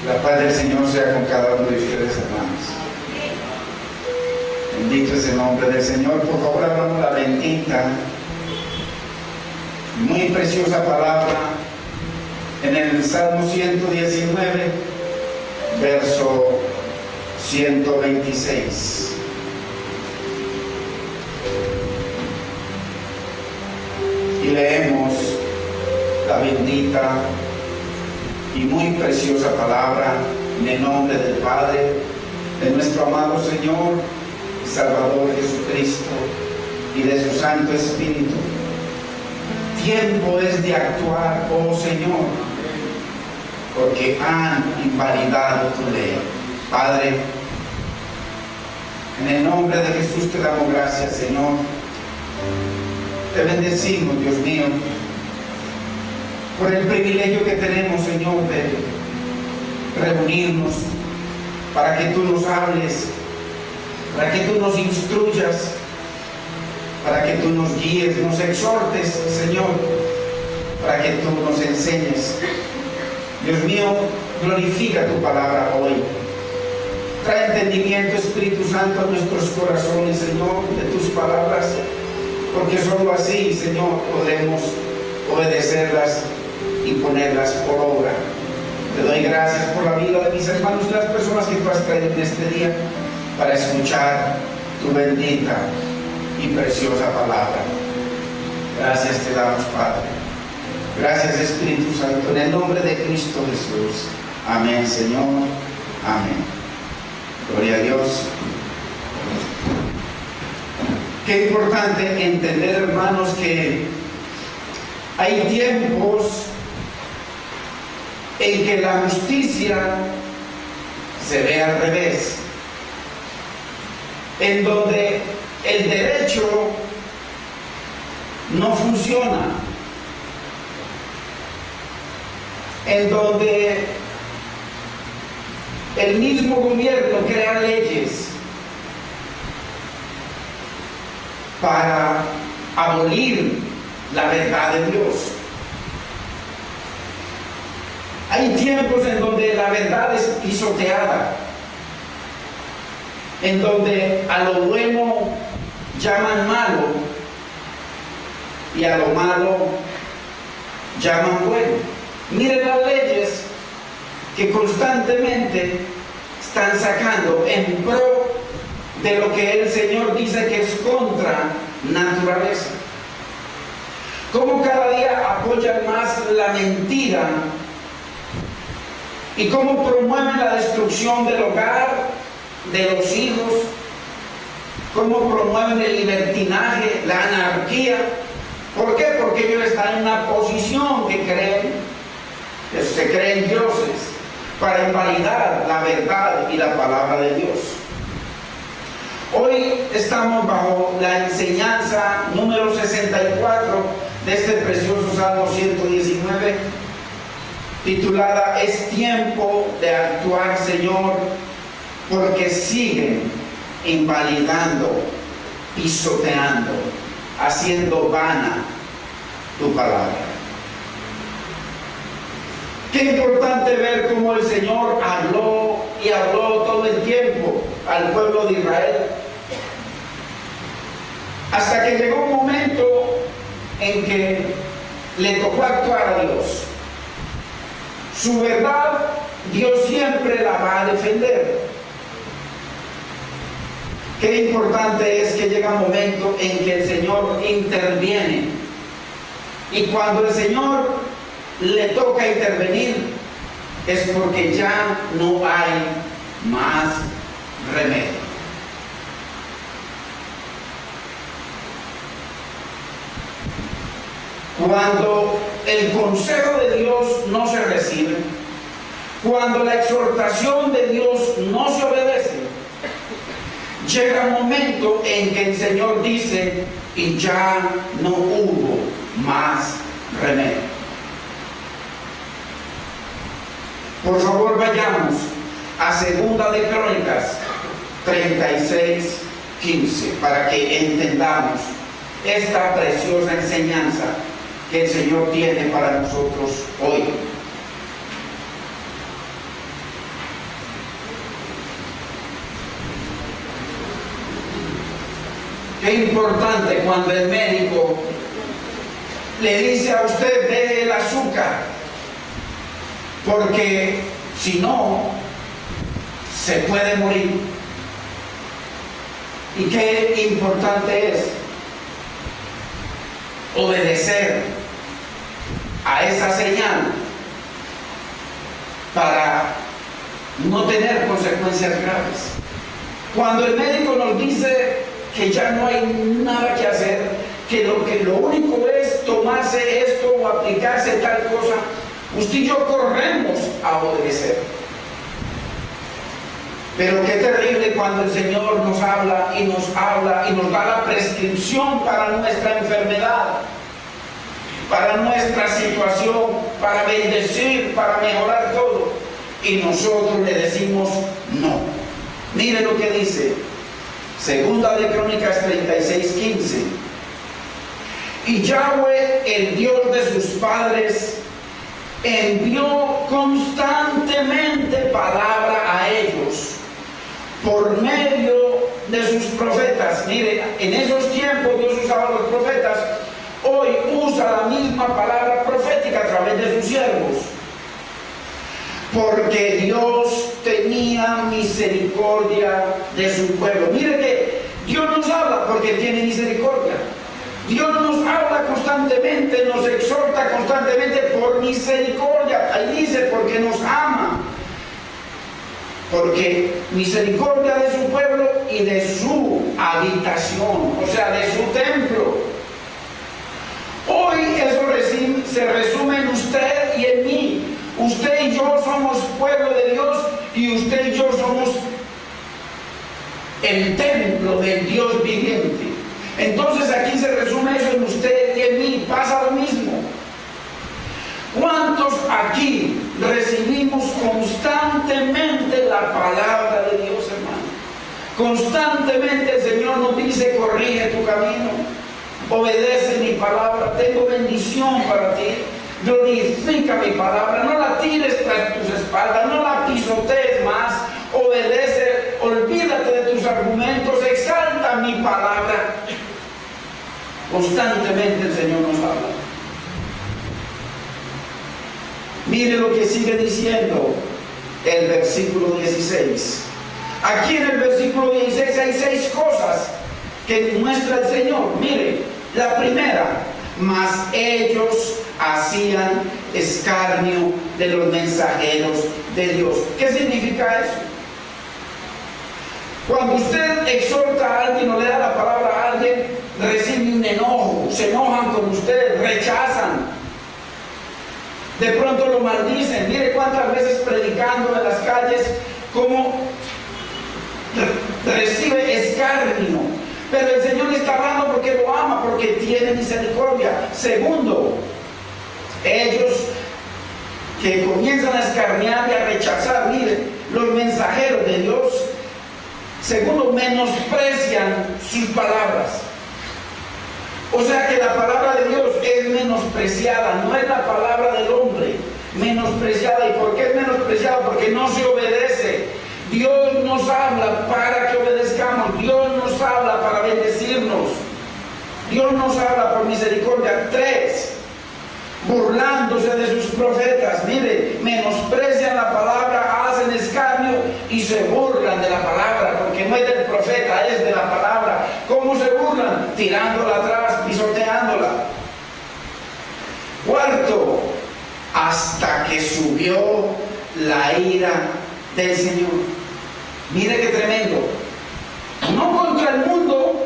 La paz del Señor sea con cada uno de ustedes, hermanos. Bendito es el nombre del Señor. Por favor, abramos la bendita, muy preciosa palabra en el Salmo 119, verso 126. Y leemos la bendita y muy preciosa palabra en el nombre del Padre, de nuestro amado Señor y Salvador Jesucristo y de su Santo Espíritu. Tiempo es de actuar, oh Señor, porque han invalidado tu ley. Padre, en el nombre de Jesús te damos gracias, Señor. Te bendecimos, Dios mío, por el privilegio que tenemos, Señor, de reunirnos para que tú nos hables, para que tú nos instruyas, para que tú nos guíes, nos exhortes, Señor, para que tú nos enseñes. Dios mío, glorifica tu palabra hoy. Trae entendimiento, Espíritu Santo, a nuestros corazones, Señor, de tus palabras, porque solo así, Señor, podremos obedecerlas y ponerlas por obra. Te doy gracias por la vida de mis hermanos y las personas que tú has traído en este día para escuchar tu bendita y preciosa palabra. Gracias te damos, Padre. Gracias, Espíritu Santo, en el nombre de Cristo Jesús. Amén, Señor. Amén. Gloria a Dios. Qué importante entender, hermanos, que hay tiempos en que la justicia se ve al revés, en donde el derecho no funciona, en donde el mismo gobierno crea leyes para abolir la verdad de Dios. Hay tiempos en donde la verdad es pisoteada, en donde a lo bueno llaman malo y a lo malo llaman bueno. Miren las leyes que constantemente están sacando en pro de lo que el Señor dice que es contra naturaleza. Cómo cada día apoyan más la mentira y cómo promueven la destrucción del hogar, de los hijos, cómo promueven el libertinaje, la anarquía. ¿Por qué? Porque ellos están en una posición que se creen dioses para invalidar la verdad y la palabra de Dios. Hoy estamos bajo la enseñanza número 64 de este precioso Salmo 119, titulada "Es tiempo de actuar, Señor, porque siguen invalidando, pisoteando, haciendo vana tu palabra". Qué importante ver cómo el Señor habló y habló todo el tiempo al pueblo de Israel, hasta que llegó un momento en que le tocó actuar a Dios. Su verdad, Dios siempre la va a defender. Qué importante es que llega un momento en que el Señor interviene. Y cuando el Señor le toca intervenir, es porque ya no hay más remedio. Cuando el consejo de Dios no se recibe, cuando la exhortación de Dios no se obedece, llega un momento en que el Señor dice: y ya no hubo más remedio. Por favor, vayamos a Segunda de Crónicas 36:15 para que entendamos esta preciosa enseñanza que el Señor tiene para nosotros hoy. Qué importante cuando el médico le dice a usted: deje el azúcar, porque si no, se puede morir. Y qué importante es obedecer a esa señal para no tener consecuencias graves. Cuando el médico nos dice que ya no hay nada que hacer, que lo único es tomarse esto o aplicarse tal cosa, usted y yo corremos a obedecer. Pero qué terrible cuando el Señor nos habla y nos da la prescripción para nuestra enfermedad, para nuestra situación, para bendecir, para mejorar todo, y nosotros le decimos no. Mire lo que dice Segunda de Crónicas 36:15. Y Yahweh, el Dios de sus padres, envió constantemente palabra a ellos por medio de sus profetas. Mire, en esos tiempos Dios usaba a los profetas. Hoy usa la misma palabra profética a través de sus siervos. Porque Dios tenía misericordia de su pueblo. Mire que Dios nos habla porque tiene misericordia. Dios nos habla constantemente, nos exhorta constantemente por misericordia. Ahí dice, porque nos ama. Porque misericordia de su pueblo y de su habitación, o sea, de su templo. Hoy eso se resume en usted y en mí. Usted y yo somos pueblo de Dios y usted y yo somos el templo del Dios viviente. Entonces aquí se resume eso en usted y en mí. Pasa lo mismo. ¿Cuántos aquí recibimos constantemente la palabra de Dios, hermano? Constantemente el Señor nos dice: corrige tu camino, obedece mi palabra, tengo bendición para ti, glorifica mi palabra, no la tires tras tus espaldas, no la pisotees más, obedece, olvídate de tus argumentos, exalta mi palabra. Constantemente el Señor nos habla. Mire lo que sigue diciendo el versículo 16. Aquí en el versículo 16 hay 6 cosas que muestra el Señor. Mire, la primera: mas ellos hacían escarnio de los mensajeros de Dios. ¿Qué significa eso? Cuando usted exhorta a alguien o le da la palabra a alguien, recibe un enojo, se enojan con usted, rechazan. De pronto lo maldicen. Mire cuántas veces predicando en las calles, cómo recibe escarnio. Pero el Señor le está hablando porque lo ama, porque tiene misericordia. Segundo, ellos que comienzan a escarnear y a rechazar, mire, los mensajeros de Dios, segundo, menosprecian sus palabras. O sea que la palabra de Dios es menospreciada, no es la palabra del hombre, menospreciada. ¿Y por qué es menospreciada? Porque no se obedece. Dios nos habla para que obedezcamos, Dios nos habla para bendecirnos, Dios nos habla por misericordia. 3, burlándose de sus profetas. Mire, menosprecian la palabra, hacen escarnio y se burlan de la palabra, porque no es del profeta, es de la palabra. ¿Cómo se burlan? Tirándola atrás, pisoteándola. 4, hasta que subió la ira del Señor. Mire qué tremendo. No contra el mundo.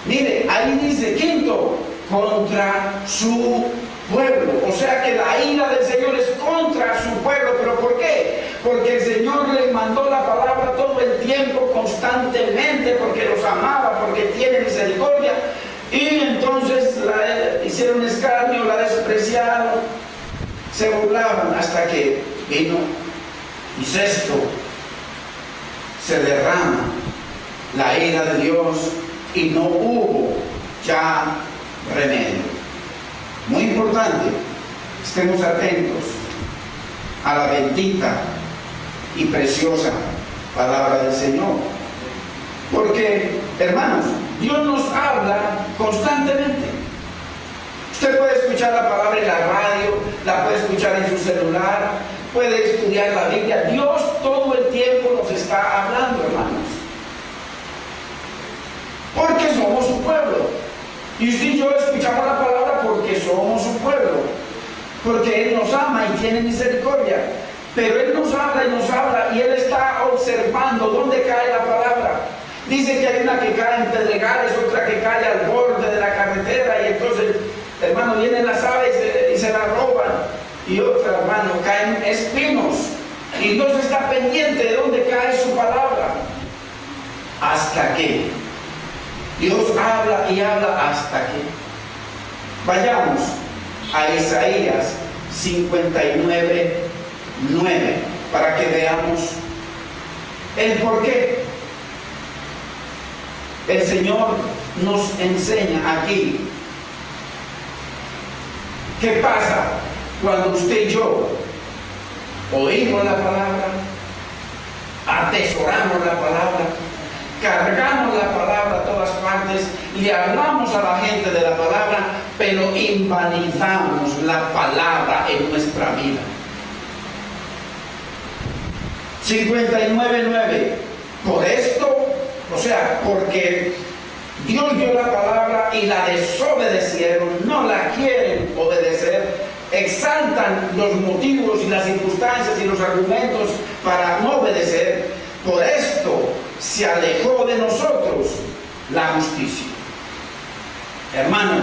Mire, ahí dice 5, contra su pueblo. O sea que la ira del Señor es contra su pueblo. ¿Pero por qué? Porque el Señor les mandó la palabra todo el tiempo, constantemente, porque los amaba, porque tiene misericordia. Y entonces hicieron escarnio, la despreciaron, se burlaban, hasta que vino. Y 6, se derrama la ira de Dios y no hubo ya remedio. Muy importante, estemos atentos a la bendita y preciosa palabra del Señor. Porque, hermanos, Dios nos habla constantemente. Usted puede escuchar la palabra en la radio, la puede escuchar en su celular, puede estudiar la Biblia. Dios todo el tiempo nos está hablando, hermanos. Porque somos su pueblo. Y usted y yo escuchamos la palabra porque somos su pueblo. Porque Él nos ama y tiene misericordia. Pero Él nos habla y Él está observando dónde cae la palabra. Dice que hay una que cae en pedregales, otra que cae al borde de la carretera, y entonces, hermano, vienen las aves y se la roban. Y otra, hermano, caen espinos. Y Dios está pendiente de dónde cae su palabra. ¿Hasta qué? Dios habla y habla hasta que. Vayamos a Isaías 59:9 para que veamos el por qué. El Señor nos enseña aquí qué pasa cuando usted y yo oímos la palabra, atesoramos la palabra, cargamos la palabra a todas partes, le hablamos a la gente de la palabra, pero invalidamos la palabra en nuestra vida. 59:9. Por esto, o sea, porque Dios dio la palabra y la desobedecieron, no la quieren obedecer, exaltan los motivos y las circunstancias y los argumentos para no obedecer. Por esto se alejó de nosotros la justicia. Hermano,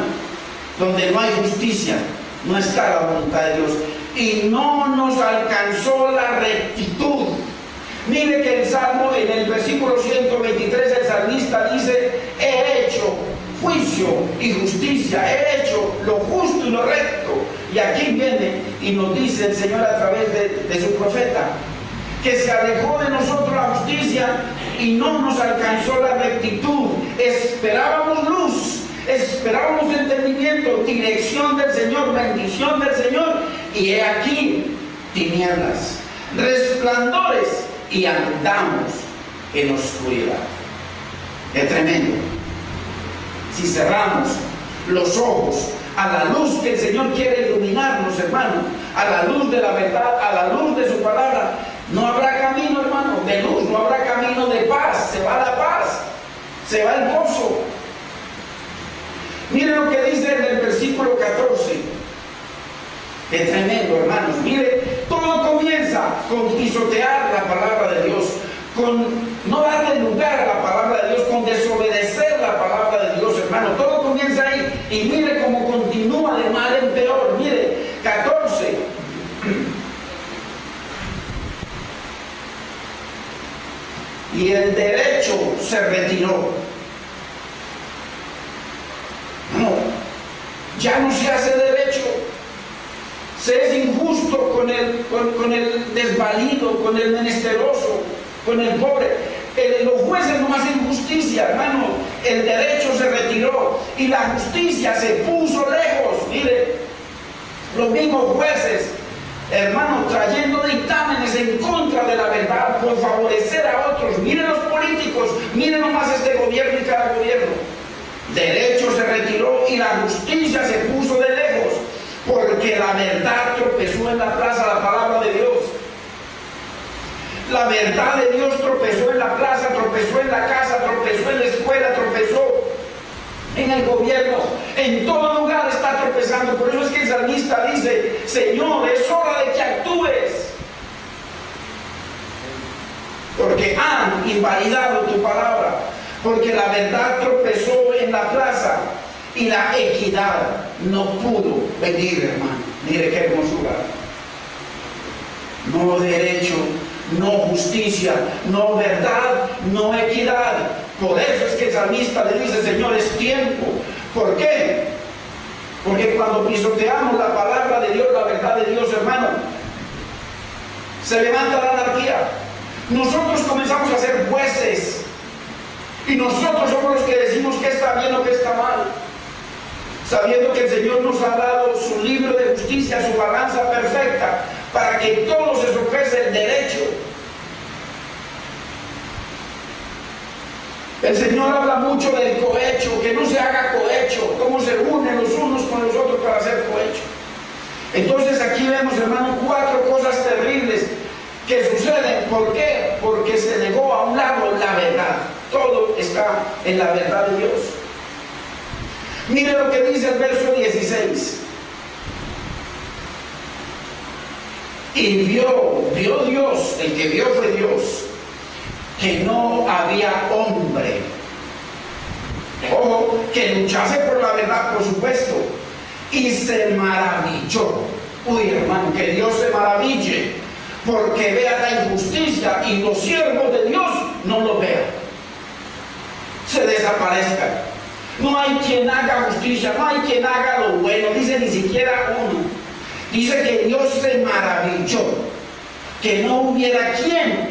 donde no hay justicia, no está la voluntad de Dios. Y no nos alcanzó la rectitud. Mire que el Salmo, en el versículo 123, el salmista dice: he hecho juicio y justicia, he hecho lo justo y lo recto. Y aquí viene y nos dice el Señor a través de su profeta, que se alejó de nosotros la justicia y no nos alcanzó la rectitud. Esperábamos luz, esperábamos entendimiento, dirección del Señor, bendición del Señor, y he aquí tinieblas, resplandores, y andamos en oscuridad. Es tremendo. Si cerramos los ojos a la luz que el Señor quiere iluminarnos, hermano, a la luz de la verdad, a la luz de su palabra, no habrá camino, hermano, de luz, no habrá camino de paz. Se va la paz, se va el gozo. Mire lo que dice en el versículo 14. Es tremendo, hermanos. Mire, todo comienza con pisotear la palabra de Dios, con no darle lugar a la palabra de Dios, con desobedecer la palabra de Dios, hermano. Todo comienza ahí. Y mire cómo continúa de mal en peor. Mire, 14. Y el derecho se retiró. No, ya no se hace derecho. Se es injusto con el desvalido, con el menesteroso, con el pobre. Los jueces no hacen justicia, hermano. El derecho se retiró y la justicia se puso lejos. Mire, los mismos jueces, hermano, trayendo dictámenes en contra de la verdad por favorecer a otros. Miren los políticos, miren nomás este gobierno y cada gobierno. Derecho se retiró y la justicia se puso de lejos, porque la verdad tropezó en la plaza, la palabra de Dios. La verdad de Dios tropezó en la plaza, tropezó en la casa, tropezó en la escuela, tropezó en el gobierno. En todo lugar está tropezando. Por eso es que el salmista dice: Señor, es hora de que actúes, porque han invalidado tu palabra, porque la verdad tropezó en la plaza y la equidad no pudo venir, hermano. Mire qué hermosura. No derecho, no justicia, no verdad, no equidad. Por eso es que el salmista le dice: Señor, es tiempo. ¿Por qué? Porque cuando pisoteamos la palabra de Dios, la verdad de Dios, hermano, se levanta la anarquía. Nosotros comenzamos a ser jueces y nosotros somos los que decimos qué está bien o qué está mal, sabiendo que el Señor nos ha dado su libro de justicia, su balanza perfecta, para que todo se sojece el derecho. El Señor habla mucho del cohecho, que no se haga cohecho, cómo se unen los unos con los otros para hacer cohecho. Entonces aquí vemos, hermano, 4 cosas terribles que suceden. ¿Por qué? Porque se negó a un lado la verdad. Todo está en la verdad de Dios. Mire lo que dice el verso 16. Y vio Dios, el que vio fue Dios, que no había hombre, ojo, que luchase por la verdad, por supuesto, y se maravilló. Uy, hermano, que Dios se maraville, porque vea la injusticia y los siervos de Dios no lo vean, se desaparezcan. No hay quien haga justicia, no hay quien haga lo bueno, dice ni siquiera uno. Dice que Dios se maravilló, que no hubiera quien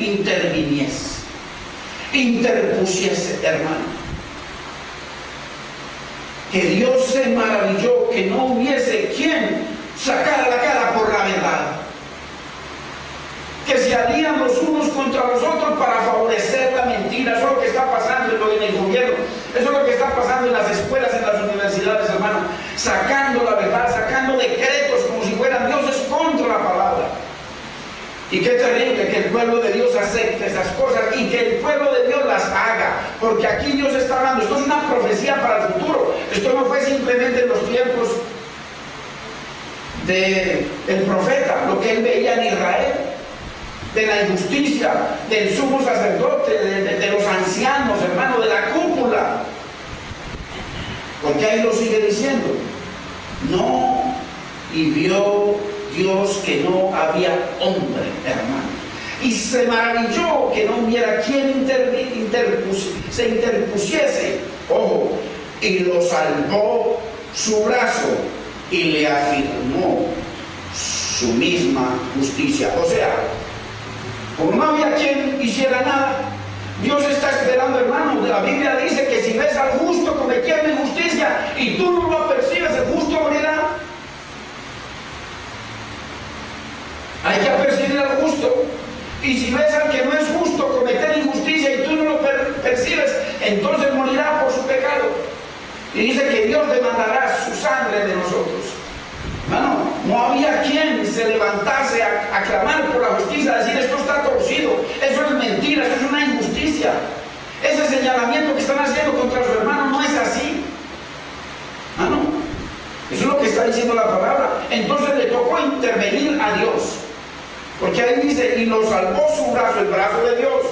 interpusiese, hermano. Que Dios se maravilló, que no hubiese quien sacara la cara por la verdad. Que se alían los unos contra los otros para favorecer la mentira. Eso es lo que está pasando en el gobierno. Eso es lo que está pasando en las escuelas, en las universidades, hermano. Sacando la verdad, sacando decretos como si fueran dioses contra la palabra. Y qué terrible que el pueblo de Dios acepte esas cosas y que el pueblo de Dios las haga. Porque aquí Dios está hablando. Esto es una profecía para el futuro. Esto no fue simplemente en los tiempos del profeta, lo que él veía en Israel, de la injusticia, del sumo sacerdote, de los ancianos, hermano, de la cúpula. Porque ahí lo sigue diciendo. No, y vio Dios que no había hombre, hermano. Y se maravilló que no hubiera quien se interpusiese. Ojo, y lo salvó su brazo y le afirmó su misma justicia. O sea, como no había quien hiciera nada, Dios está esperando, hermano. La Biblia dice que si ves al justo cometiendo injusticia y tú no lo apercibes, el justo morirá. Hay que apercibir al justo. Y si ves al que no es justo cometer injusticia y tú no lo percibes, entonces morirá por su pecado. Y dice que Dios demandará su sangre de nosotros. Hermano, no había quien se levantase a clamar por la justicia, a decir esto está torcido, eso es mentira, eso es una injusticia. Ese señalamiento que están haciendo contra su hermano no es así. Hermano, eso es lo que está diciendo la palabra. Entonces le tocó intervenir a Dios. Porque ahí dice, y lo salvó su brazo, el brazo de Dios,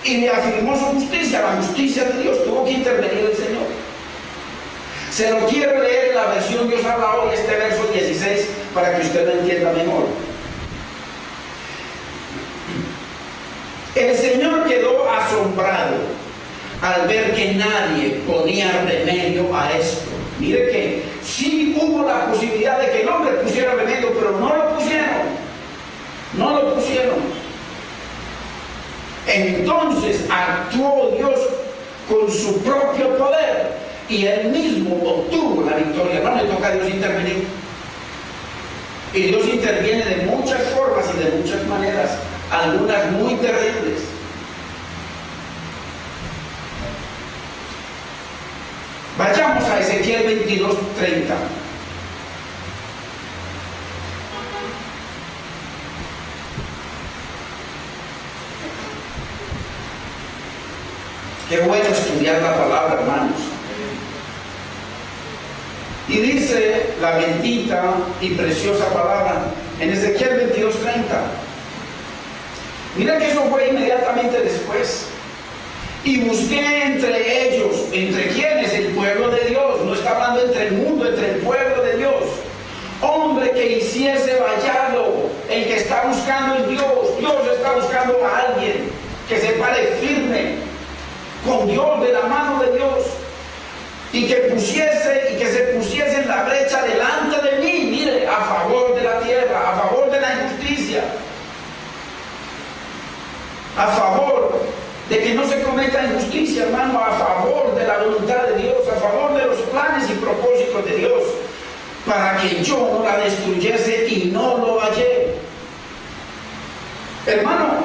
y le afirmó su justicia, la justicia de Dios. Tuvo que intervenir el Señor. Se lo quiero leer en la versión Dios habla hoy, este verso 16, para que usted lo entienda mejor. El Señor quedó asombrado al ver que nadie ponía remedio a esto. Mire que sí hubo la posibilidad de que el hombre pusiera remedio, pero no lo pusieron. No lo pusieron. Entonces actuó Dios con su propio poder y él mismo obtuvo la victoria. No le toca a Dios intervenir. Y Dios interviene de muchas formas y de muchas maneras, algunas muy terribles. Vayamos a Ezequiel 22:30. Qué bueno estudiar la palabra, hermanos. Y dice la bendita y preciosa palabra en Ezequiel 22:30. Mira que eso fue inmediatamente después. Y busqué entre ellos, ¿entre quiénes? El pueblo de Dios. No está hablando entre el mundo, entre el pueblo de Dios. Hombre que hiciese vallado, el que está buscando en Dios. Dios está buscando a alguien que se pare firme con Dios, de la mano de Dios, y que se pusiese en la brecha delante de mí, mire, a favor de la tierra, a favor de la injusticia, a favor de que no se cometa injusticia, hermano, a favor de la voluntad de Dios, a favor de los planes y propósitos de Dios, para que yo no la destruyese y no lo hallé. Hermano,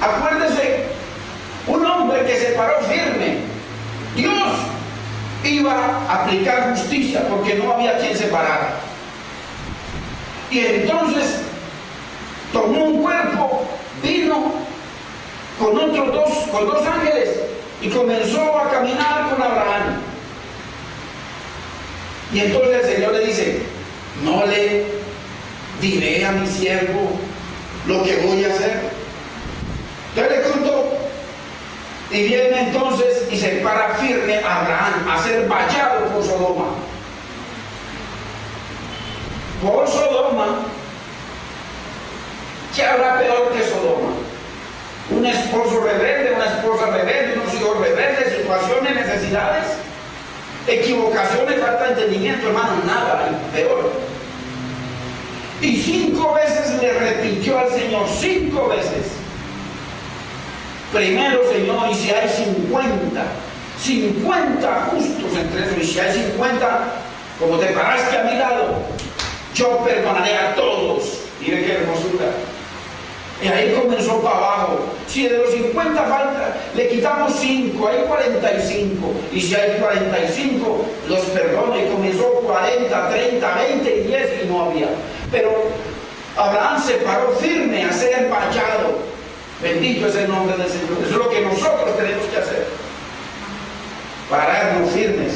acuérdese, un hombre que se paró firme Dios iba a aplicar justicia porque no había quien separara. Y entonces tomó un cuerpo, vino con dos ángeles y comenzó a caminar con Abraham. Y entonces el Señor le dice: no le diré a mi siervo lo que voy a hacer. Entonces le contó, y viene entonces y se para firme Abraham a ser vallado por Sodoma. Por Sodoma, ¿qué habrá peor que Sodoma? Un esposo rebelde, una esposa rebelde, unos hijos rebeldes, situaciones, necesidades, equivocaciones, falta de entendimiento, hermano, nada hay peor. Y 5 veces le repitió al Señor, 5 veces. Primero, Señor, y si hay 50 justos entre esos, y si hay 50, como te paraste a mi lado, yo perdonaré a todos. Mire qué hermosura. Y ahí comenzó para abajo. Si de los 50 falta, le quitamos 5, hay 45. Y si hay 45, los perdona. Y comenzó 40, 30, 20 y 10 y no había. Pero Abraham se paró firme a ser vallado. Bendito es el nombre del Señor. Eso es lo que nosotros tenemos que hacer. Pararnos firmes.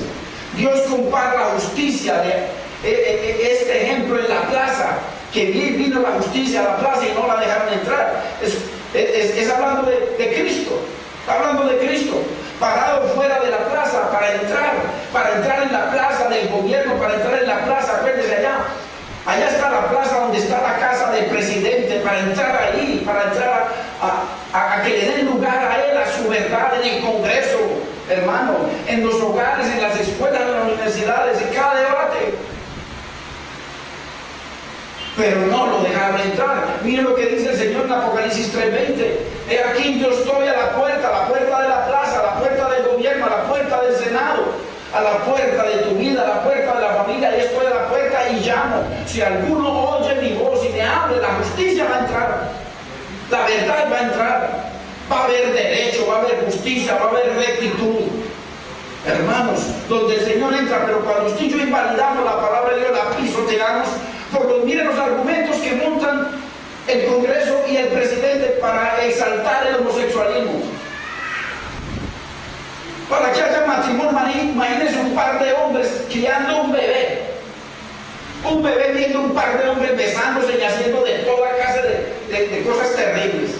Dios compara la justicia de este ejemplo en la plaza, que vino la justicia a la plaza y no la dejaron entrar. Es hablando de Cristo. Está hablando de Cristo. Parado fuera de la plaza para entrar en la plaza del gobierno, para entrar en la plaza, acuérdense allá. Allá está la plaza donde está la casa del presidente, para entrar ahí, para entrar a que le den lugar a él, a su verdad en el Congreso, hermano, en los hogares, en las escuelas, en las universidades, en cada debate. Pero no lo dejaron entrar. Miren lo que dice el Señor en Apocalipsis 3:20. He aquí yo estoy a la puerta de la plaza, a la puerta del gobierno, a la puerta del Senado, a la puerta de tu vida, a la puerta de la familia. Y estoy a la puerta y llamo. Si alguno oye mi voz y me hable, la justicia va a entrar, la verdad va a entrar, va a haber derecho, va a haber justicia, va a haber rectitud. Hermanos, donde el Señor entra, pero cuando usted y yo invalidamos la palabra de Dios, la pisoteamos, miren los argumentos que montan el Congreso y el presidente para exaltar el homosexualismo. Para que haya matrimonio, imagínense un par de hombres criando un bebé. Un bebé viendo un par de hombres besándose y haciendo de toda clase de cosas terribles.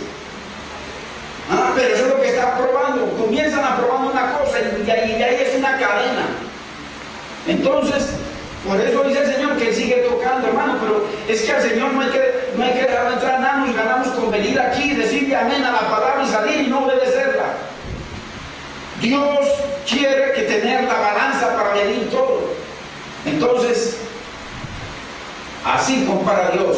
Pero eso es lo que está aprobando. Comienzan aprobando una cosa y ahí es una cadena. Entonces, por eso dice el Señor que Él sigue tocando, hermano. Pero es que al Señor no hay que dejarlo entrar nada. Nos ganamos con venir aquí, decirle amén a la palabra y salir y no obedecerla. Dios quiere que tener la balanza para medir todo. Entonces, así compara Dios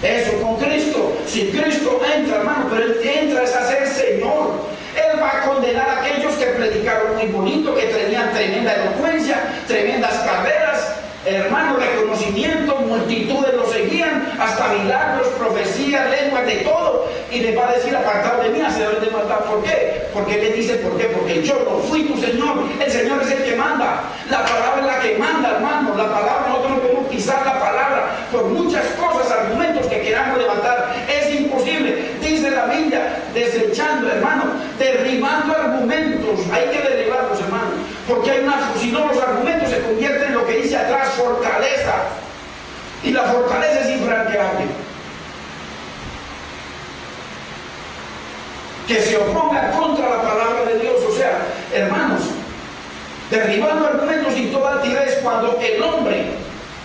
eso con Cristo. Si Cristo entra, hermano, pero Él entra es a ser Señor. Él va a condenar a aquellos que predicaron muy bonito, que tenían tremenda elocuencia, tremendas carreras, hermano, reconocimiento, multitudes lo seguían, hasta milagros, profecías, lenguas, de todo. Y le va a decir: apartado de mí, hacedores de maldad. ¿Por qué? Porque le dice: ¿por qué? Porque yo no fui tu Señor. El Señor es el que manda. La palabra es la que manda, hermano. La palabra, nosotros no podemos pisar la palabra por muchas cosas, argumentos que queramos levantar. Es imposible. Dice la Biblia, desechando, hermano, derribando argumentos. Hay que derribarlos, hermano. Porque hay si no, los argumentos se convierten en lo que dice atrás, fortaleza. Y la fortaleza es infranqueable. Que se oponga contra la palabra de Dios. O sea, hermanos, derribando argumentos y toda altivez. Cuando el hombre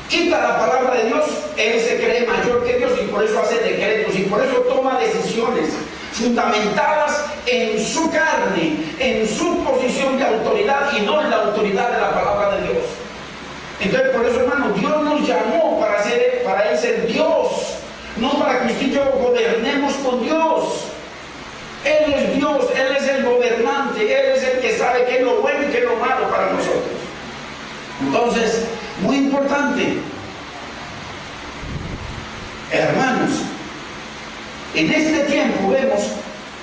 quita la palabra de Dios, él se cree mayor que Dios y por eso hace decretos y por eso toma decisiones fundamentadas en su carne, en su posición de autoridad y no en la autoridad de la palabra de Dios. Entonces, por eso, hermano, Dios nos llamó para Él ser Dios, no para que usted y yo gobernemos con Dios. Él es Dios, Él es el gobernante, Él es el que sabe qué es lo bueno y qué es lo malo para nosotros. Entonces, muy importante, hermanos, en este tiempo vemos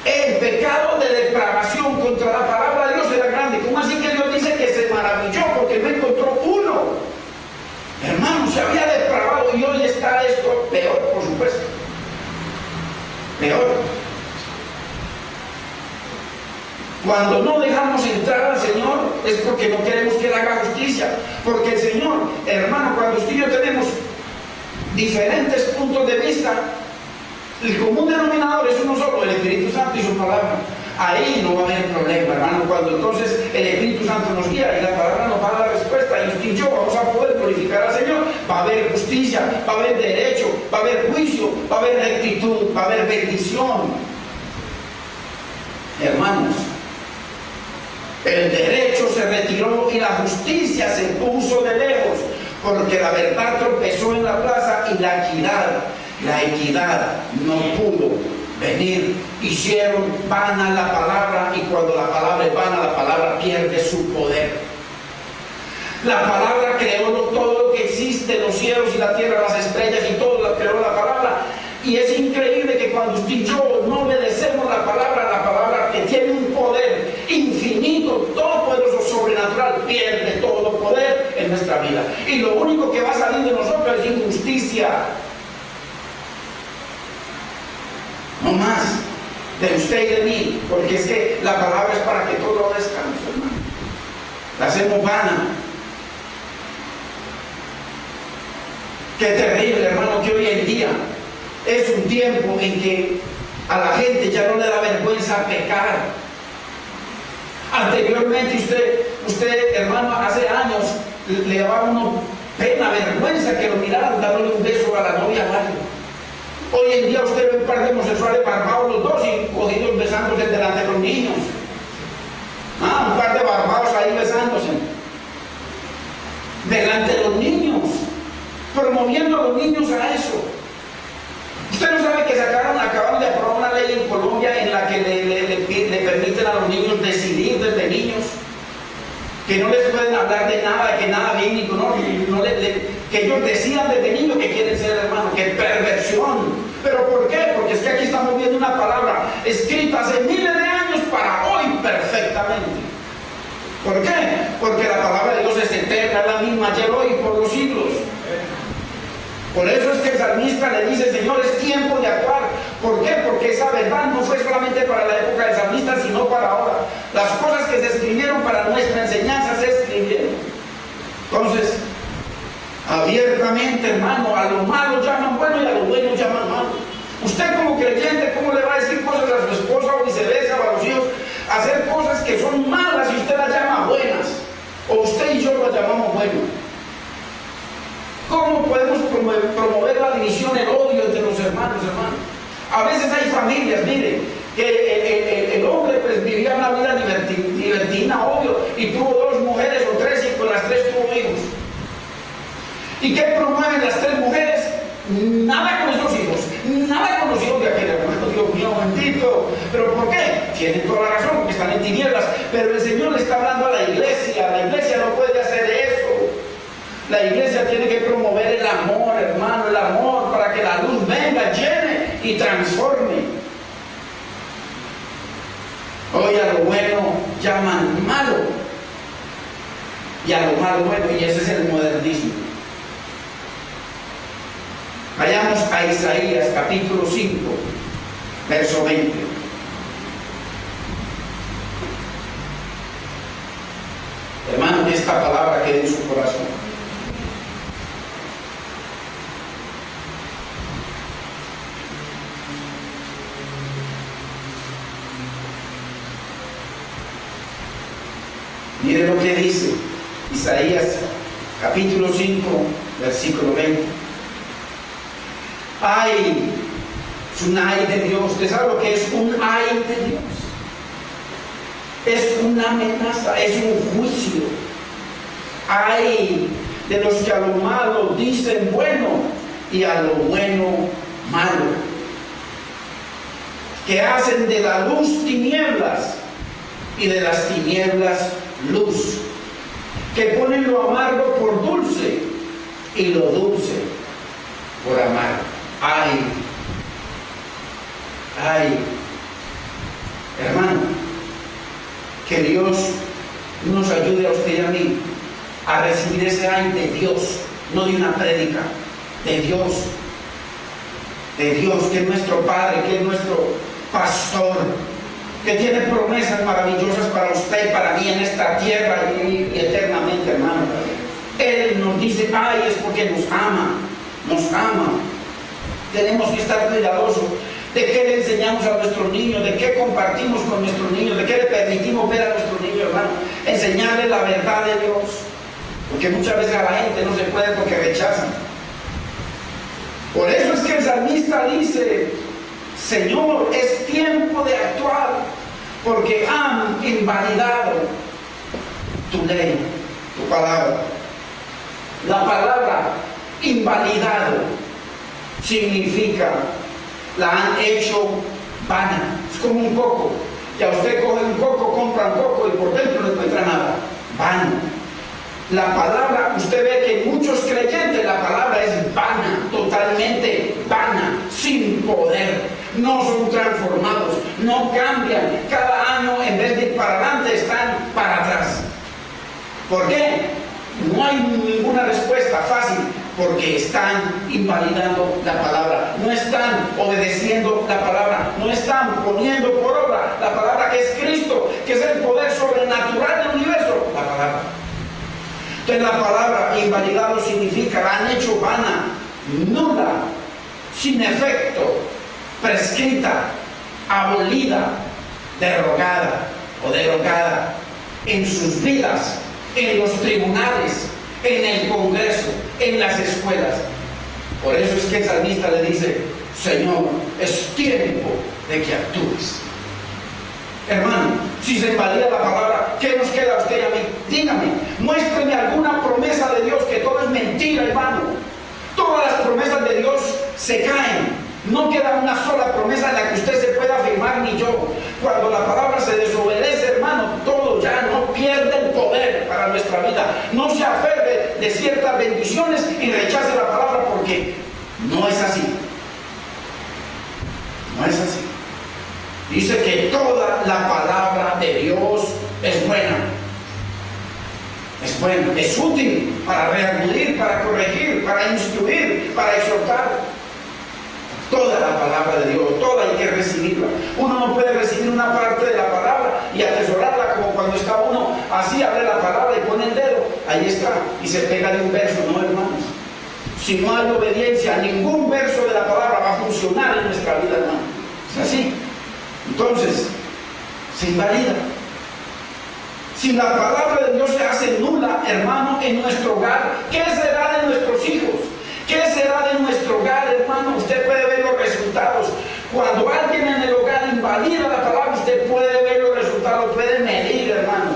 el pecado de depravación contra la palabra de Dios era grande. ¿cómo así que Dios dice que se maravilló porque no encontró uno? Hermano, se había depravado y hoy está esto peor, por supuesto. Peor. Cuando no dejamos entrar al Señor es porque no queremos que Él haga justicia. Porque el Señor, hermano, cuando usted y yo tenemos diferentes puntos de vista, el común denominador es uno solo, el Espíritu Santo y su palabra. Ahí no va a haber problema, hermano. Cuando entonces el Espíritu Santo nos guía y la palabra nos va a dar la respuesta y usted y yo vamos a poder glorificar al Señor, va a haber justicia, va a haber derecho, va a haber juicio, va a haber rectitud, va a haber bendición. Hermanos, el derecho se retiró y la justicia se puso de lejos, porque la verdad tropezó en la plaza y la equidad no pudo venir. Hicieron vana la palabra, y cuando la palabra es vana, la palabra pierde su poder. La palabra creó todo lo que existe, los cielos y la tierra, las estrellas y todo lo creó la palabra. Y es increíble que cuando usted y yo no obedecemos la palabra que tiene un poder infinito, todopoderoso, sobrenatural, pierde todo poder en nuestra vida. Y lo único que va a salir de nosotros es injusticia. No más de usted y de mí, porque es que la palabra es para que todos lo obedezcamos, hermano. La hacemos vana. Qué terrible, hermano, que hoy en día es un tiempo en que a la gente ya no le da vergüenza pecar. Anteriormente usted, hermano, hace años le daba uno pena, vergüenza que lo miraran dándole un beso a la novia Mario. Hoy en día usted ve un par de homosexuales barbados los dos y cogidos besándose delante de los niños. Un par de barbados ahí besándose delante de los niños, promoviendo a los niños a eso. Usted no sabe que acaban de aprobar una ley en Colombia en la que le permiten a los niños decidir desde niños, que no les pueden hablar de nada, que nada bíblico, que ellos decidan desde niños que quieren ser, hermano. ¡Qué perversión! ¿Pero por qué? Porque es que aquí estamos viendo una palabra escrita hace miles de años para hoy perfectamente. ¿Por qué? Porque la palabra de Dios es eterna, es la misma ayer, hoy y por los siglos. Por eso es que el salmista le dice: Señor, es tiempo de actuar. ¿Por qué? Porque esa verdad no fue solamente para la época del salmista, sino para ahora. Las cosas que se escribieron para nuestra enseñanza se escribieron. Entonces, abiertamente, hermano, a lo malo llaman bueno y a lo bueno llaman malo. Usted como creyente, ¿cómo le va a decir cosas a su esposa o viceversa, o a los hijos? Hacer cosas que son malas y usted las llama buenas. O usted y yo las llamamos buenas. ¿Cómo podemos promover la división, el odio entre los hermanos, hermanos? A veces hay familias, mire, que el hombre pues vivía una vida libertina, obvio, y tuvo 2 mujeres o 3 y con las 3 tuvo hijos. ¿Y qué promueven las 3 mujeres? Nada con esos hijos, nada con los hijos de aquel hermano. Dios mío, bendito. ¿Pero por qué? Tienen toda la razón, porque están en tinieblas. Pero el Señor le está hablando a la iglesia no puede hacer eso. La iglesia tiene que promover el amor, hermano, el amor, para que la luz venga, llene y transforme. Hoy a lo bueno llaman malo y a lo malo bueno, y ese es el modernismo. Vayamos a Isaías capítulo 5, verso 20. Hermano, que esta palabra quede en su corazón. Mire lo que dice Isaías capítulo 5, versículo 20. Ay, es un ay de Dios. ¿Usted sabe lo que es un ay de Dios? Es una amenaza, es un juicio. Ay de los que a lo malo dicen bueno y a lo bueno malo, que hacen de la luz tinieblas y de las tinieblas luz, que ponen lo amargo por dulce y lo dulce por amargo. Ay, ay, hermano, que Dios nos ayude a usted y a mí a recibir ese ay de Dios, no de una prédica, de Dios, que es nuestro Padre, que es nuestro Pastor, que tiene promesas maravillosas para usted y para mí en esta tierra y eternamente, hermano. Él nos dice, ay, es porque nos ama, nos ama. Tenemos que estar cuidadosos de qué le enseñamos a nuestros niños, de qué compartimos con nuestros niños, de qué le permitimos ver a nuestros niños, hermano. Enseñarles la verdad de Dios, porque muchas veces a la gente no se puede porque rechazan. Por eso es que el salmista dice, Señor, es tiempo de actuar, porque han invalidado tu ley, tu palabra. La palabra invalidado significa, la han hecho vana. Es como un coco. Ya usted coge un coco, compra un coco y por dentro no encuentra nada. Vano. La palabra, usted ve que en muchos creyentes la palabra es vana, totalmente vana, sin poder. No son transformados, no cambian. Cada año en vez de ir para adelante están para atrás. ¿Por qué? No hay ninguna respuesta fácil, porque están invalidando la palabra, no están obedeciendo la palabra, no están poniendo por obra la palabra que es Cristo, que es el poder sobrenatural del universo, la palabra. Entonces la palabra invalidado significa, la han hecho vana, nula, sin efecto, prescrita, abolida, derogada o derogada en sus vidas, en los tribunales, en el Congreso, en las escuelas. Por eso es que el salmista le dice, Señor, es tiempo de que actúes. Hermano, si se invalida la palabra, ¿qué nos queda a usted y a mí? Dígame, muéstreme alguna promesa de Dios, que todo es mentira, hermano. Todas las promesas de Dios se caen. No queda una sola promesa en la que usted se pueda afirmar, ni yo. Cuando la palabra se desobedece, hermano, todo ya no pierde el poder para nuestra vida. No se aferre de ciertas bendiciones y rechace la palabra, porque no es así. No es así. Dice que toda la palabra de Dios es buena. Es buena, es útil para reacudir, para corregir, para instruir, para exhortar. Toda la palabra de Dios, toda hay que recibirla. Uno no puede recibir una parte de la palabra y atesorarla como cuando está uno así, abre la palabra y pone el dedo, ahí está, y se pega de un verso. No, hermanos. Si no hay obediencia, ningún verso de la palabra va a funcionar en nuestra vida, hermano. Es así. Entonces, se invalida. Si la palabra de Dios se hace nula, hermano, en nuestro hogar, ¿qué será de nuestros hijos? ¿Qué será de nuestro hogar, hermano? Usted puede ver los resultados. Cuando alguien en el hogar invalida la palabra, usted puede ver los resultados, puede medir, hermano.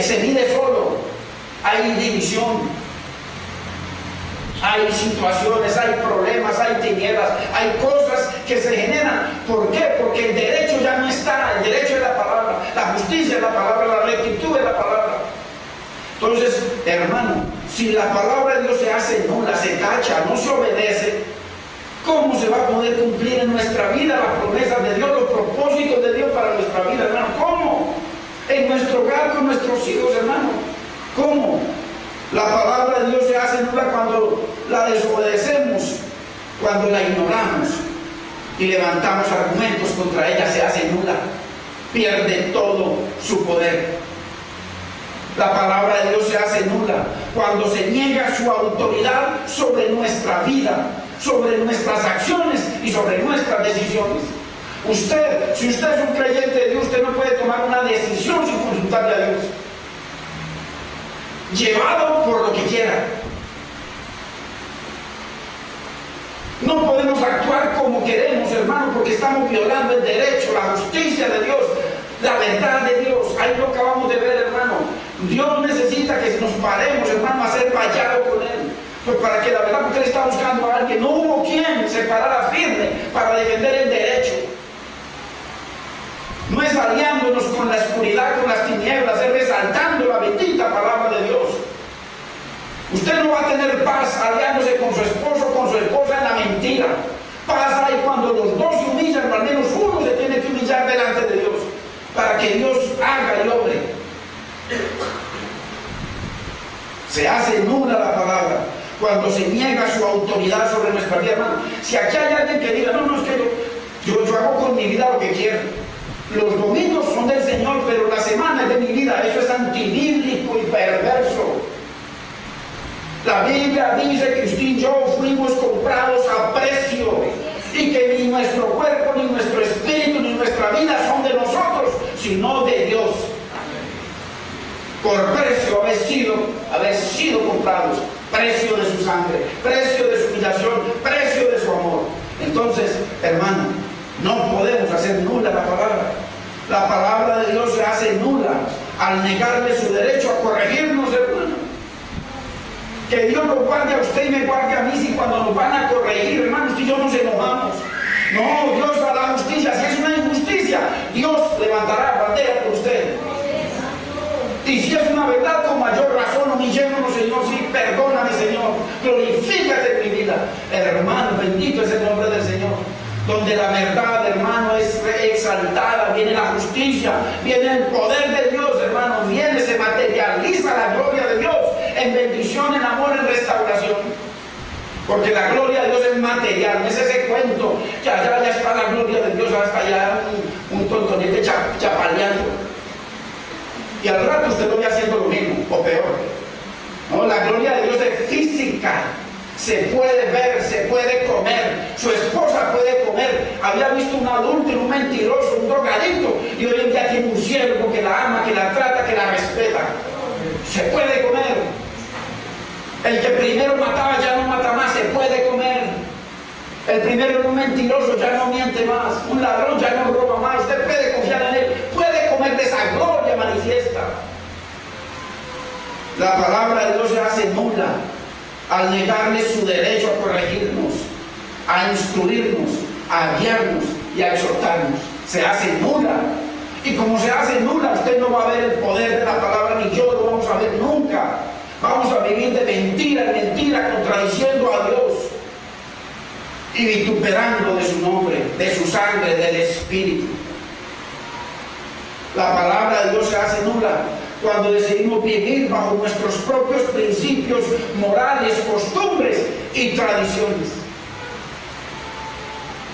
Se mide solo. Hay división, hay situaciones, hay problemas, hay tinieblas, hay cosas que se generan. ¿Por qué? Porque el derecho ya no está. El derecho es la palabra, la justicia es la palabra, la rectitud es la palabra. Entonces, hermano, si la palabra de Dios se hace nula, se tacha, no se obedece, ¿cómo se va a poder cumplir en nuestra vida las promesas de Dios, los propósitos de Dios para nuestra vida, hermano? ¿Cómo? En nuestro hogar, con nuestros hijos, hermano. ¿Cómo? La palabra de Dios se hace nula cuando la desobedecemos, cuando la ignoramos y levantamos argumentos contra ella, se hace nula. Pierde todo su poder. La palabra de Dios se hace nula cuando se niega su autoridad sobre nuestra vida, sobre nuestras acciones y sobre nuestras decisiones. Usted, si usted es un creyente de Dios, usted no puede tomar una decisión sin consultarle a Dios. Llevado por lo que quiera. No podemos actuar como queremos, hermano, porque estamos violando el derecho, la justicia de Dios, la verdad de Dios. Ahí lo acabamos de ver, hermano. Dios necesita que nos paremos, hermano, a ser vallados con Él. Pues para que la verdad, porque Él está buscando a alguien. No hubo quien se parara firme para defender el derecho. No es aliándonos con la oscuridad, con las tinieblas, es resaltando la bendita palabra de Dios. Usted no va a tener paz aliándose con su esposo, con su esposa en la mentira. Paz hay cuando los dos se humillan, al menos uno se tiene que humillar delante de Dios, para que Dios haga y obre. Se hace nula la palabra cuando se niega su autoridad sobre nuestra vida, hermano. Si aquí hay alguien que diga, no, es que yo hago con mi vida lo que quiero. Los domingos son del Señor, pero la semana es de mi vida. Eso es antibíblico y perverso. La Biblia dice que usted y yo fuimos comprados a precio y que ni nuestro cuerpo, ni nuestro espíritu, ni nuestra vida son de nosotros, sino de Dios. Por precio haber sido comprados, precio de su sangre, precio de su humillación, precio de su amor. Entonces, hermano, no podemos hacer nula la palabra. La palabra de Dios se hace nula al negarle su derecho a corregirnos, hermano. Que Dios nos guarde a usted y me guarde a mí si cuando nos van a corregir, hermanos, y yo nos enojamos. No, Dios hará justicia. Si es una injusticia, Dios levantará bandera por usted. Y si es una verdad, con mayor razón, humillémonos, Señor. Sí, perdóname, Señor. Glorifícate en mi vida. Hermano, bendito es el nombre del Señor. Donde la verdad, hermano, es exaltada, viene la justicia, viene el poder de Dios, hermano, viene, se materializa la gloria de Dios en bendición, en amor, en restauración. Porque la gloria de Dios es material, no es ese cuento que allá ya está la gloria de Dios, hasta allá un tontonete chapaleando. Y al rato usted lo ve haciendo lo mismo, o peor. No, la gloria de Dios es física. Se puede ver, se puede comer, su esposa puede comer. Había visto un adúltero, un mentiroso, un drogadicto, y hoy en día tiene un siervo que la ama, que la trata, que la respeta. Se puede comer. El que primero mataba ya no mata más, se puede comer. El primero era un mentiroso, ya no miente más. Un ladrón ya no roba más. Usted puede confiar en él, puede comer de esa gloria manifiesta. La palabra de Dios se hace nula al negarle su derecho a corregirnos, a instruirnos, a guiarnos y a exhortarnos. Se hace nula. Y como se hace nula, usted no va a ver el poder de la palabra, ni yo lo vamos a ver nunca. Vamos a vivir de mentira en mentira, contradiciendo a Dios y vituperando de su nombre, de su sangre, del Espíritu. La palabra de Dios se hace nula cuando decidimos vivir bajo nuestros propios principios morales, costumbres y tradiciones.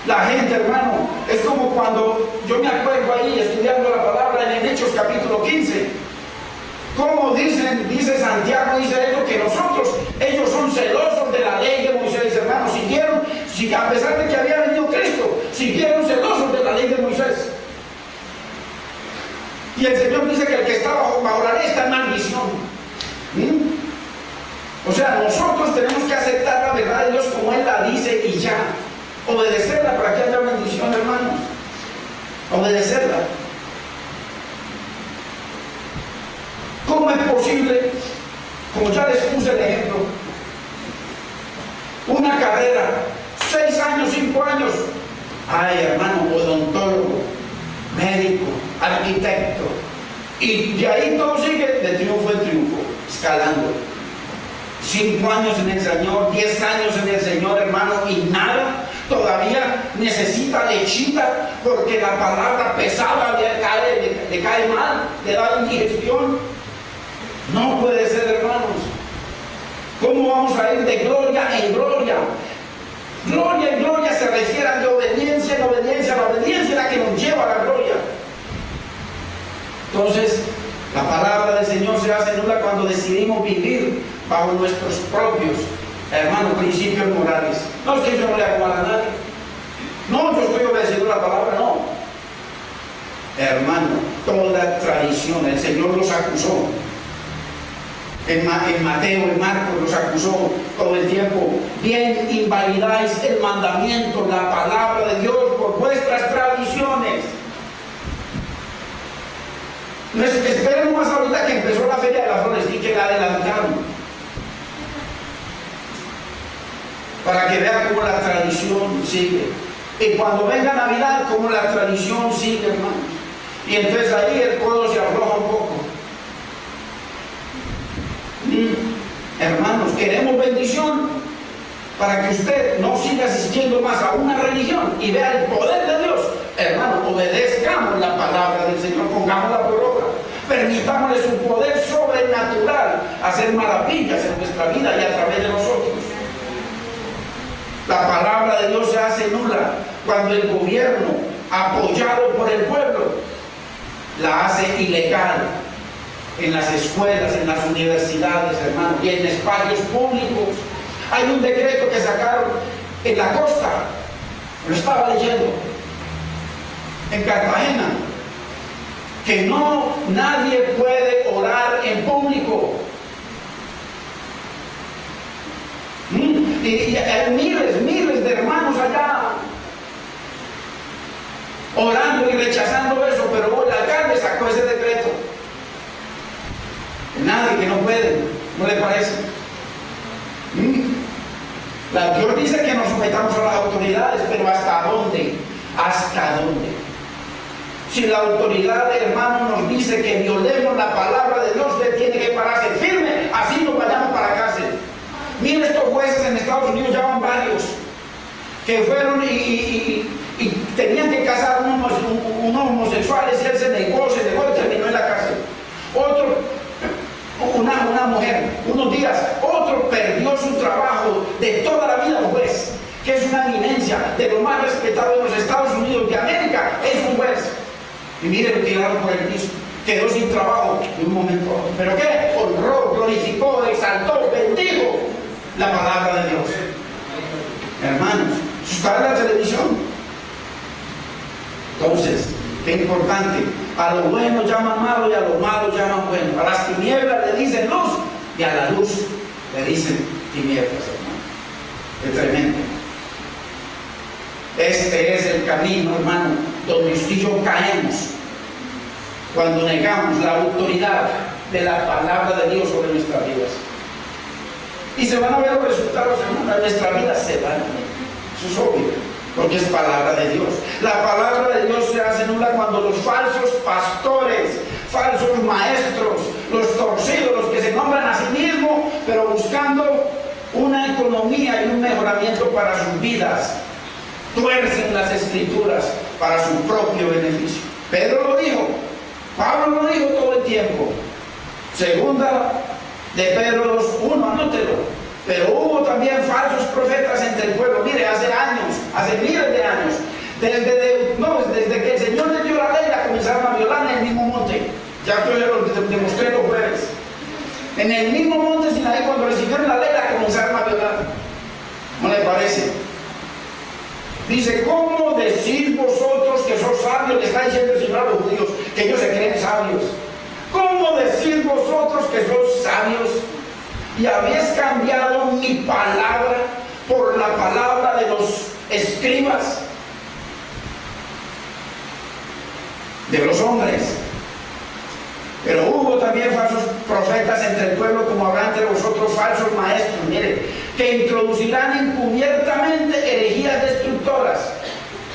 La gente, hermano, es como cuando yo me acuerdo ahí estudiando la palabra en Hechos capítulo 15, como dice Santiago, dice ellos que ellos son celosos de la ley de Moisés, hermano, a pesar de que había venido Cristo, siguieron celosos de la ley de Moisés. Y el Señor dice que el que está bajo la ley está en maldición. O sea, nosotros tenemos que aceptar la verdad de Dios como Él la dice y ya. Obedecerla para que haya bendición, hermanos. Obedecerla. ¿Cómo es posible? Como ya les puse el ejemplo, una carrera, 6 años, 5 años. Ay, hermano, odontólogo, médico, arquitecto, y de ahí todo sigue de triunfo en triunfo, escalando. 5 años en el Señor, 10 años en el Señor, hermano, y nada, todavía necesita lechita porque la palabra pesada le cae mal, le da indigestión. No puede ser, hermanos. ¿Cómo vamos a ir de gloria en gloria? Gloria en gloria se refiere a de obediencia en obediencia. La obediencia es la que nos lleva a la gloria. Entonces, la palabra del Señor se hace nula cuando decidimos vivir bajo nuestros propios, hermanos, principios morales. No es que yo no le hago mal a nadie. No, yo estoy obedeciendo la palabra, no. Hermano, toda tradición, el Señor los acusó. En Mateo, en Marcos los acusó todo el tiempo. Bien invalidáis el mandamiento, la palabra de Dios por vuestras tradiciones. No es que esperen más ahorita que empezó la Feria de las Flores y que la adelantaron. Para que vean cómo la tradición sigue. Y cuando venga Navidad, cómo la tradición sigue, hermanos. Y entonces ahí el codo se afloja un poco. Hermanos, queremos bendición para que usted no siga asistiendo más a una religión y vea el poder de Dios. Hermanos, obedezcamos la palabra del Señor, pongámosla por obra. Permitámosle su poder sobrenatural hacer maravillas en nuestra vida y a través de nosotros. La palabra de Dios se hace nula cuando el gobierno, apoyado por el pueblo, la hace ilegal en las escuelas, en las universidades, hermanos, y en espacios públicos. Hay un decreto que sacaron en la costa, lo estaba leyendo, en Cartagena, que nadie puede orar en público. Y hay miles de hermanos allá orando y rechazando eso, pero el alcalde sacó ese decreto. Nadie, que no puede, ¿no le parece? Dios dice que nos sometamos a las autoridades, pero ¿hasta dónde? ¿Hasta dónde? Si la autoridad, hermano, nos dice que violemos la palabra de Dios, usted tiene que pararse firme, así nos vayamos para la cárcel. Miren, estos jueces en Estados Unidos ya van varios que fueron y tenían que casar unos homosexuales, y él se negó y terminó en la cárcel. Otro, una mujer, unos días, otro perdió su trabajo de toda la vida, un juez, que es una eminencia de lo más respetado en los Estados Unidos de América, es un juez. Y mire, lo tiraron por el piso, quedó sin trabajo de un momento a otro. ¿Pero qué? Honró, glorificó, exaltó, bendijo la palabra de Dios. Hermanos, eso está en la televisión. Entonces, qué importante, a lo bueno llaman malo y a lo malo llaman bueno. A las tinieblas le dicen luz y a la luz le dicen tinieblas, hermano. Es tremendo. Este es el camino, hermano, donde usted y yo caemos cuando negamos la autoridad de la palabra de Dios sobre nuestras vidas. Y se van a ver los resultados, hermano, nuestras vidas se van a ver. Eso es obvio, porque es palabra de Dios. La palabra de Dios se hace nula cuando los falsos pastores, falsos maestros, los torcidos, los que se nombran a sí mismos, pero buscando una economía y un mejoramiento para sus vidas, tuercen las escrituras para su propio beneficio. Pedro lo dijo, Pablo lo dijo todo el tiempo. Segunda de Pedro 2:1, anótelo. Pero hubo también falsos profetas entre el pueblo. Mire, hace años, hace miles de años, desde que el Señor le dio la ley, la comenzaron a violar en el mismo monte. Ya yo lo demostré los jueves. En el mismo monte Sinaí, cuando recibieron la ley, la comenzaron a violar. ¿No le parece? Dice, ¿cómo decís vosotros que sois sabios? Le está diciendo el Señor a los judíos, que ellos se creen sabios. ¿Cómo decís vosotros que sois sabios y habéis cambiado mi palabra por la palabra de los escribas, de los hombres? Pero hubo también falsos profetas entre el pueblo, como habrá entre vosotros falsos maestros, mire, que introducirán encubiertamente herejías destructoras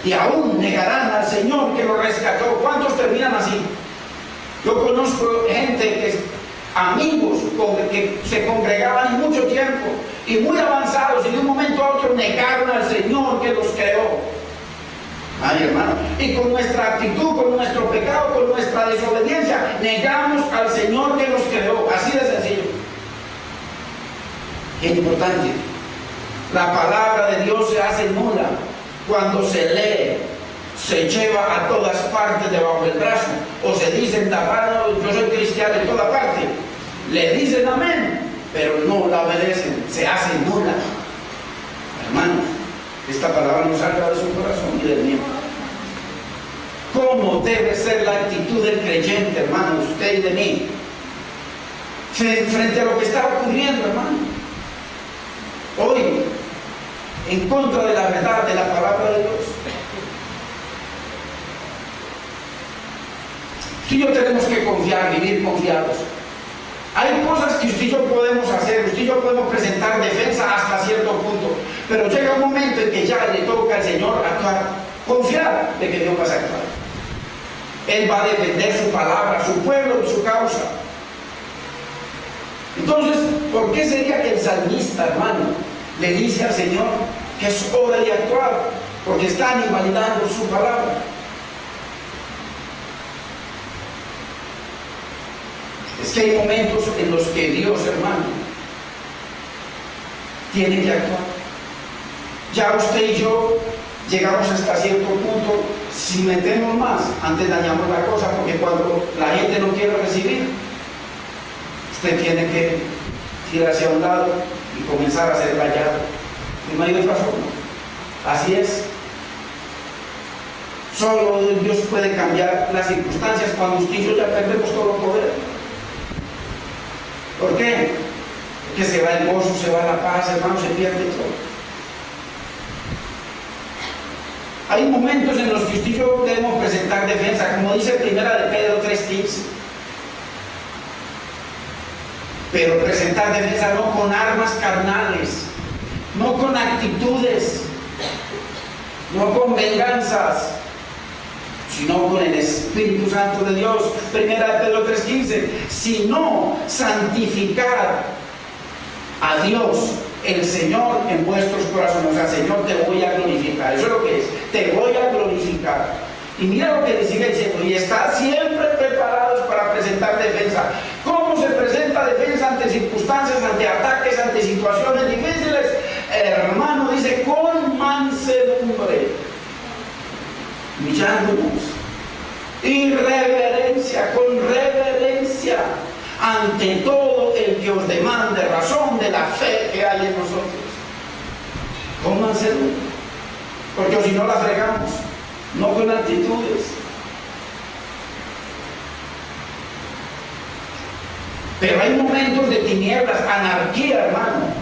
y aún negarán al Señor que los rescató. ¿Cuántos terminan así? Yo conozco gente amigos que se congregaban mucho tiempo y muy avanzados, y de un momento a otro negaron al Señor que los creó. Ay, hermano, y con nuestra actitud, con nuestro pecado, con nuestra desobediencia, negamos al Señor que nos creó. Así de sencillo. Qué importante. La palabra de Dios se hace nula cuando se lee, se lleva a todas partes debajo del brazo, o se dicen tapado, yo soy cristiano en toda parte, le dicen amén, pero no la obedecen, se hace nula. Hermanos, esta palabra nos salga de su corazón y del mío. ¿Cómo debe ser la actitud del creyente, hermano, usted y de mí, frente a lo que está ocurriendo, hermano? Hoy, en contra de la verdad de la palabra de Dios. Usted y yo tenemos que confiar, vivir confiados. Hay cosas que usted y yo podemos hacer, usted y yo podemos presentar defensa hasta cierto punto, pero llega un momento en que ya le toca al Señor actuar, confiar de que Dios va a actuar. Él va a defender su palabra, su pueblo y su causa. Entonces, ¿por qué sería que el salmista, hermano, le dice al Señor que es hora de actuar? Porque están invalidando su palabra. Es que hay momentos en los que Dios, hermano, tiene que actuar. Ya usted y yo llegamos hasta cierto punto. Si metemos más, antes dañamos la cosa, porque cuando la gente no quiere recibir, usted tiene que ir hacia un lado y comenzar a ser callado. Y no hay otra forma. Así es. Solo Dios puede cambiar las circunstancias cuando usted y yo ya perdemos todo poder. ¿Por qué? Porque se va el gozo, se va la paz, hermano, se pierde todo. Hay momentos en los que usted y yo debemos presentar defensa, como dice Primera de Pedro 3:15. Pero presentar defensa no con armas carnales, no con actitudes, no con venganzas, sino con el Espíritu Santo de Dios. Primera de Pedro 3:15, sino santificar a Dios, el Señor, en vuestros corazones. O sea, Señor, te voy a glorificar. Eso es lo que es, te voy a glorificar. Y mira lo que le sigue diciendo, y estar siempre preparados para presentar defensa. ¿Cómo se presenta defensa ante circunstancias, ante ataques, ante situaciones difíciles? Hermano, dice, con mansedumbre, humillándonos, y reverencia, con reverencia, ante todo el que os demande razón de la fe que hay en nosotros. Con mansedumbre, porque si no la fregamos, no con actitudes. Pero hay momentos de tinieblas, anarquía, hermano,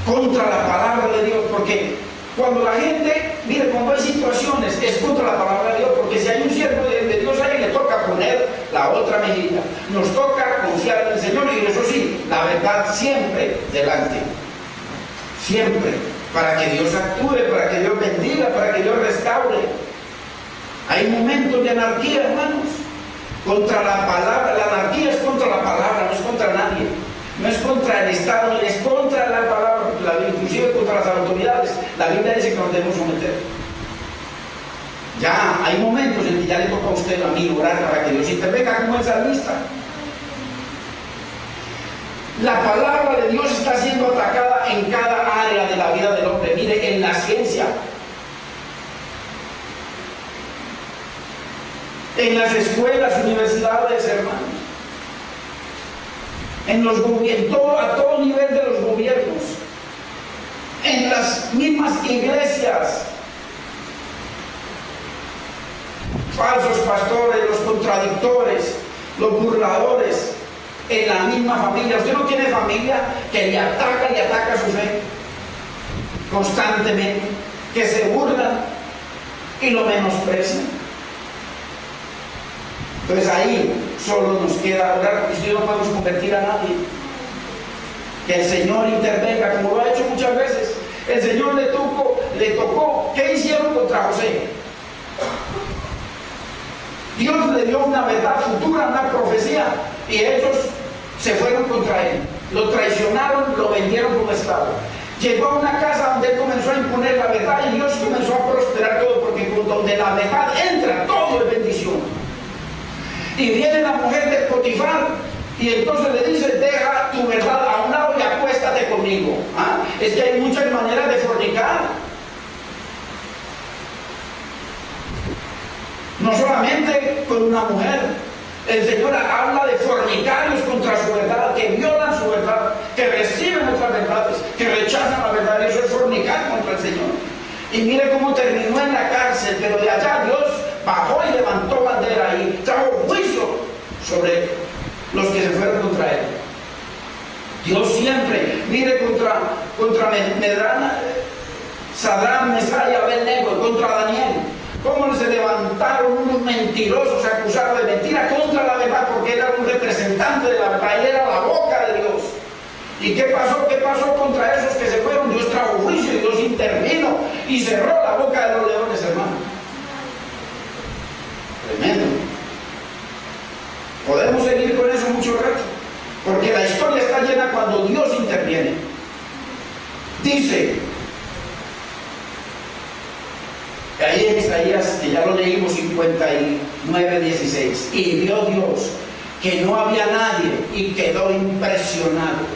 contra la palabra de Dios, porque cuando la gente, mire, cuando hay situaciones, es contra la palabra de Dios, porque si hay un siervo de Dios, a él le toca poner la otra mejilla. Nos toca confiar en el Señor, y eso sí, la verdad siempre delante. Siempre. Para que Dios actúe, para que Dios bendiga, para que Dios restaure. Hay momentos de anarquía, hermanos. Contra la palabra, la anarquía es contra la palabra, no es contra nadie. No es contra el Estado, es contra la palabra, inclusive contra las autoridades. La Biblia dice que nos debemos someter. Ya hay momentos en que ya le toca a usted, a mí, orar para que Dios intervenga como el salmista. La palabra de Dios está siendo atacada en cada área de la vida del hombre. Mire, en la ciencia, en las escuelas, universidades, hermanos, a todo nivel de los gobiernos, en las mismas iglesias, falsos pastores, los contradictores, los burladores, en la misma familia. Usted no tiene familia que le ataca su fe constantemente, que se burlan y lo menosprecian. Entonces ahí solo nos queda orar, porque si no podemos convertir a nadie. Que el Señor intervenga, como lo ha hecho muchas veces. El Señor le tocó, ¿qué hicieron contra José? Dios le dio una verdad futura, una profecía, y ellos se fueron contra él. Lo traicionaron, lo vendieron como esclavo. Llegó a una casa donde él comenzó a imponer la verdad, y Dios comenzó a prosperar todo, porque donde la verdad entra, todo es bendición. Y viene la mujer de Potifar, y entonces le dice, deja tu verdad a un lado y acuéstate conmigo. ¿Ah? Es que hay muchas maneras de fornicar. No solamente con una mujer. El Señor habla de fornicarios contra su verdad, que violan su verdad, que reciben otras verdades, que rechazan la verdad, y eso es fornicar contra el Señor. Y mire cómo terminó en la cárcel, pero de allá Dios bajó y levantó bandera y trajo juicio sobre los que se fueron contra él. Dios siempre, mire contra Medrana, Sadrán, Mesach y Abednego, contra Daniel. Cómo se levantaron unos mentirosos acusados de mentira contra la verdad, porque era un representante de la verdad, él era la boca de Dios. ¿Y qué pasó? ¿Qué pasó contra esos que se fueron? Dios trajo juicio y Dios intervino y cerró la boca de los leones, hermano. Tremendo. Podemos seguir con eso mucho rato, porque la historia está llena cuando Dios interviene. Dice, Ahí en Isaías, que ya lo leímos, 59:16. Y vio Dios que no había nadie y quedó impresionado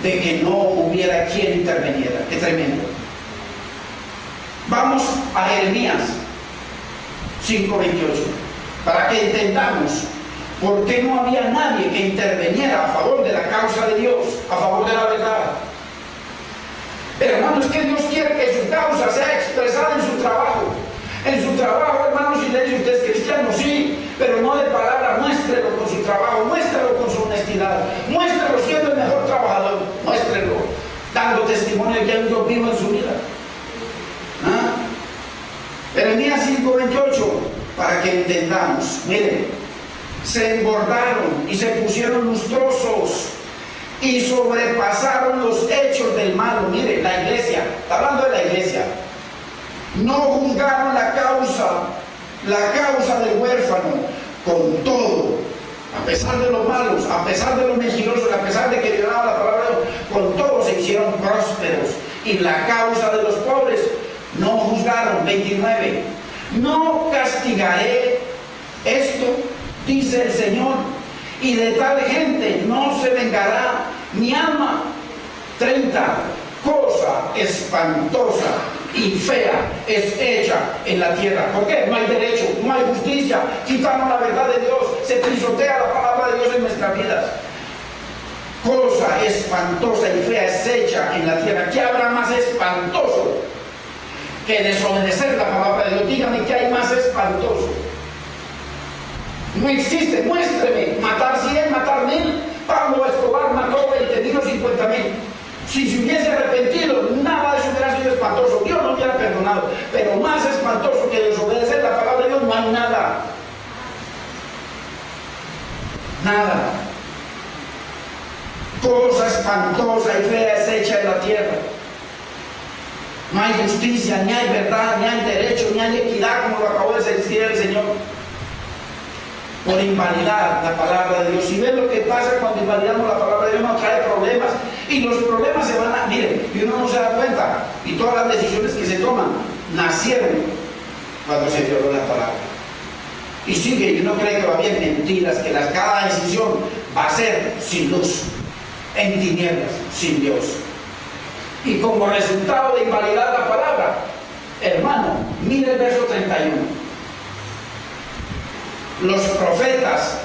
de que no hubiera quien interviniera. Qué tremendo. Vamos a Jeremías 5:28 para que entendamos por qué no había nadie que interviniera a favor de la causa de Dios, a favor de la verdad. Hermanos, es que Dios quiere que su causa sea expresada en su trabajo. En su trabajo, hermanos, si le dice usted es cristiano, sí, pero no de palabra. Muéstrelo con su trabajo, muéstrelo con su honestidad, muéstrelo siendo el mejor trabajador, muéstrelo dando testimonio de que hay un Dios vivo en su vida. Jeremías 5:28, para que entendamos. Miren, se engordaron y se pusieron lustrosos y sobrepasaron los hechos del malo. Miren, la iglesia, está hablando de la iglesia. No juzgaron la causa del huérfano. Con todo, a pesar de los malos, a pesar de los mentirosos, a pesar de que violaban la palabra de Dios, con todo se hicieron prósperos. Y la causa de los pobres no juzgaron. 29. No castigaré esto, dice el Señor, y de tal gente no se vengará mi alma. 30. Cosa espantosa y fea es hecha en la tierra. ¿Por qué? No hay derecho, no hay justicia, quitamos la verdad de Dios, se pisotea la palabra de Dios en nuestras vidas. Cosa espantosa y fea es hecha en la tierra. ¿Qué habrá más espantoso que desobedecer la palabra de Dios? Dígame, ¿qué hay más espantoso? No existe. Muéstreme. Matar 100, matar 1000. Pablo Escobar mató 20,000 o 50,000. Si se hubiese arrepentido, nada de eso hubiera sido espantoso. Dios lo hubiera perdonado. Pero más espantoso que desobedecer la palabra de Dios no hay nada. Nada. Cosa espantosa y fea es hecha en la tierra. No hay justicia, ni hay verdad, ni hay derecho, ni hay equidad, como lo acabó de decir el Señor. Por invalidar la palabra de Dios. Si ven lo que pasa cuando invalidamos la palabra de Dios, nos trae problemas. Y los problemas se van a... Miren, y uno no se da cuenta. Y todas las decisiones que se toman nacieron cuando se violó la palabra. Y sigue, y uno cree que va bien. Mentiras, que cada decisión va a ser sin luz, en tinieblas, sin Dios. Y como resultado de invalidar la palabra, hermano, mire el verso 31. Los profetas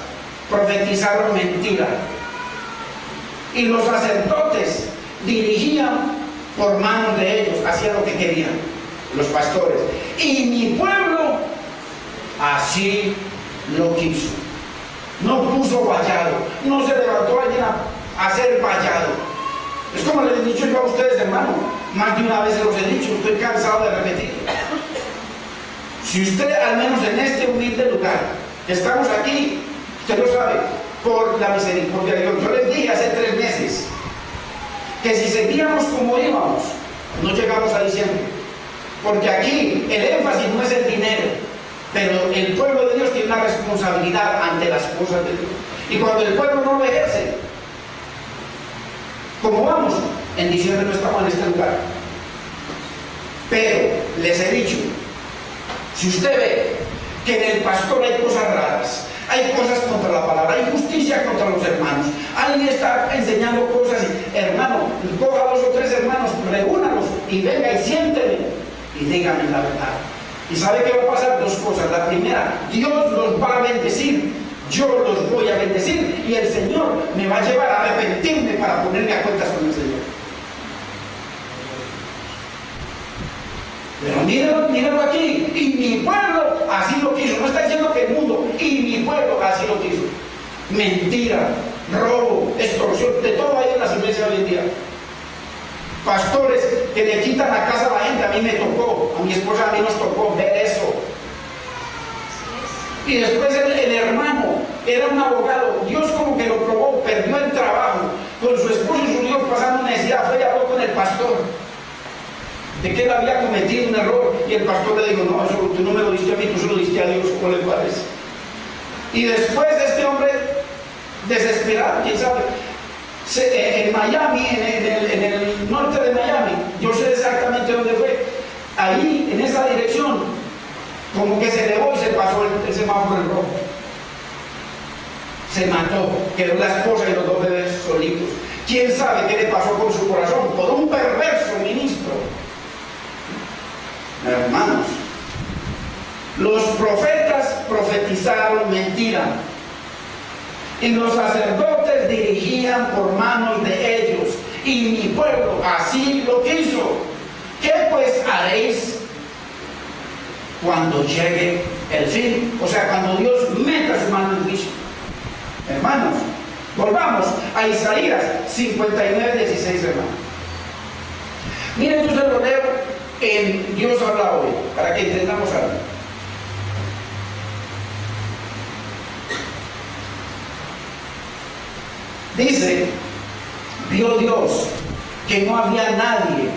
profetizaron mentira y los sacerdotes dirigían por manos de ellos, hacían lo que querían, los pastores. Y mi pueblo así lo quiso. No puso vallado, no se levantó alguien a hacer vallado. Es como les he dicho yo a ustedes, hermano, más de una vez se los he dicho, estoy cansado de repetir. Si usted, al menos en este humilde lugar, estamos aquí, usted lo sabe, por la misericordia de Dios. Yo les dije hace 3 meses que si seguíamos como íbamos, no llegamos a diciembre. Porque aquí el énfasis no es el dinero, pero el pueblo de Dios tiene una responsabilidad ante las cosas de Dios. Y cuando el pueblo no lo ejerce, ¿cómo vamos? En diciembre no estamos en este lugar. Pero les he dicho, si usted ve que en el pastor hay cosas raras, hay cosas contra la palabra, hay injusticia contra los hermanos, alguien está enseñando cosas, hermano, coja 2 o 3 hermanos, reúnalos y venga y siéntele y díganme la verdad. ¿Y sabe qué va a pasar? 2 cosas. La primera, Dios los va a bendecir, yo los voy a bendecir y el Señor me va a llevar a arrepentirme para ponerme a cuentas con el Señor. Pero mírenlo aquí, y mi pueblo así lo quiso. No está diciendo que el mundo, y mi pueblo así lo quiso. Mentira, robo, extorsión, de todo hay en las iglesias hoy en día. Pastores que le quitan la casa a la gente. A mí me tocó, a mi esposa, a mí nos tocó ver eso. Y después el hermano era un abogado. Dios como que lo probó, perdió el trabajo con su esposo y sus hijos pasando necesidad. Fue y habló con el pastor de que él había cometido un error, y el pastor le dijo: no, eso tú no me lo diste a mí, tú se lo diste a Dios. ¿Cómo le parece? Y después este hombre, desesperado, quién sabe, en Miami, en el norte de Miami, yo sé exactamente dónde fue, ahí en esa dirección como que se elevó y se pasó el semáforo en rojo. Se mató, quedó la esposa y los dos bebés solitos. ¿Quién sabe qué le pasó con su corazón? Por un perverso ministro. Hermanos, los profetas profetizaron mentira y los sacerdotes dirigían por manos de ellos, y mi pueblo así lo quiso. ¿Qué pues haréis cuando llegue el fin? O sea, cuando Dios meta su mano en juicio. Hermanos, volvamos a Isaías 59:16, hermanos. Miren, yo se lo leo en Dios habla hoy, para que entendamos algo. Dice, vio Dios que no había nadie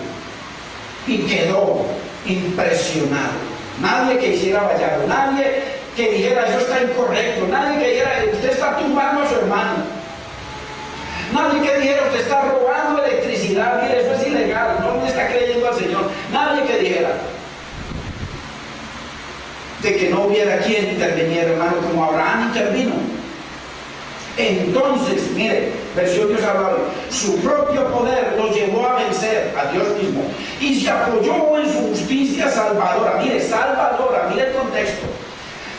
y quedó impresionado. Nadie que hiciera vallado, nadie que dijera eso está incorrecto, nadie que dijera usted está tumbando a su hermano, nadie que dijera usted está robando electricidad, mire eso es ilegal, no le está creyendo al Señor, nadie que dijera de que no hubiera quien interviniera, hermano, como Abraham intervino. Entonces, mire, versión Dios habla hoy, su propio poder lo llevó a vencer a Dios mismo y se apoyó en su justicia salvadora. Mire, salvadora, mire el contexto.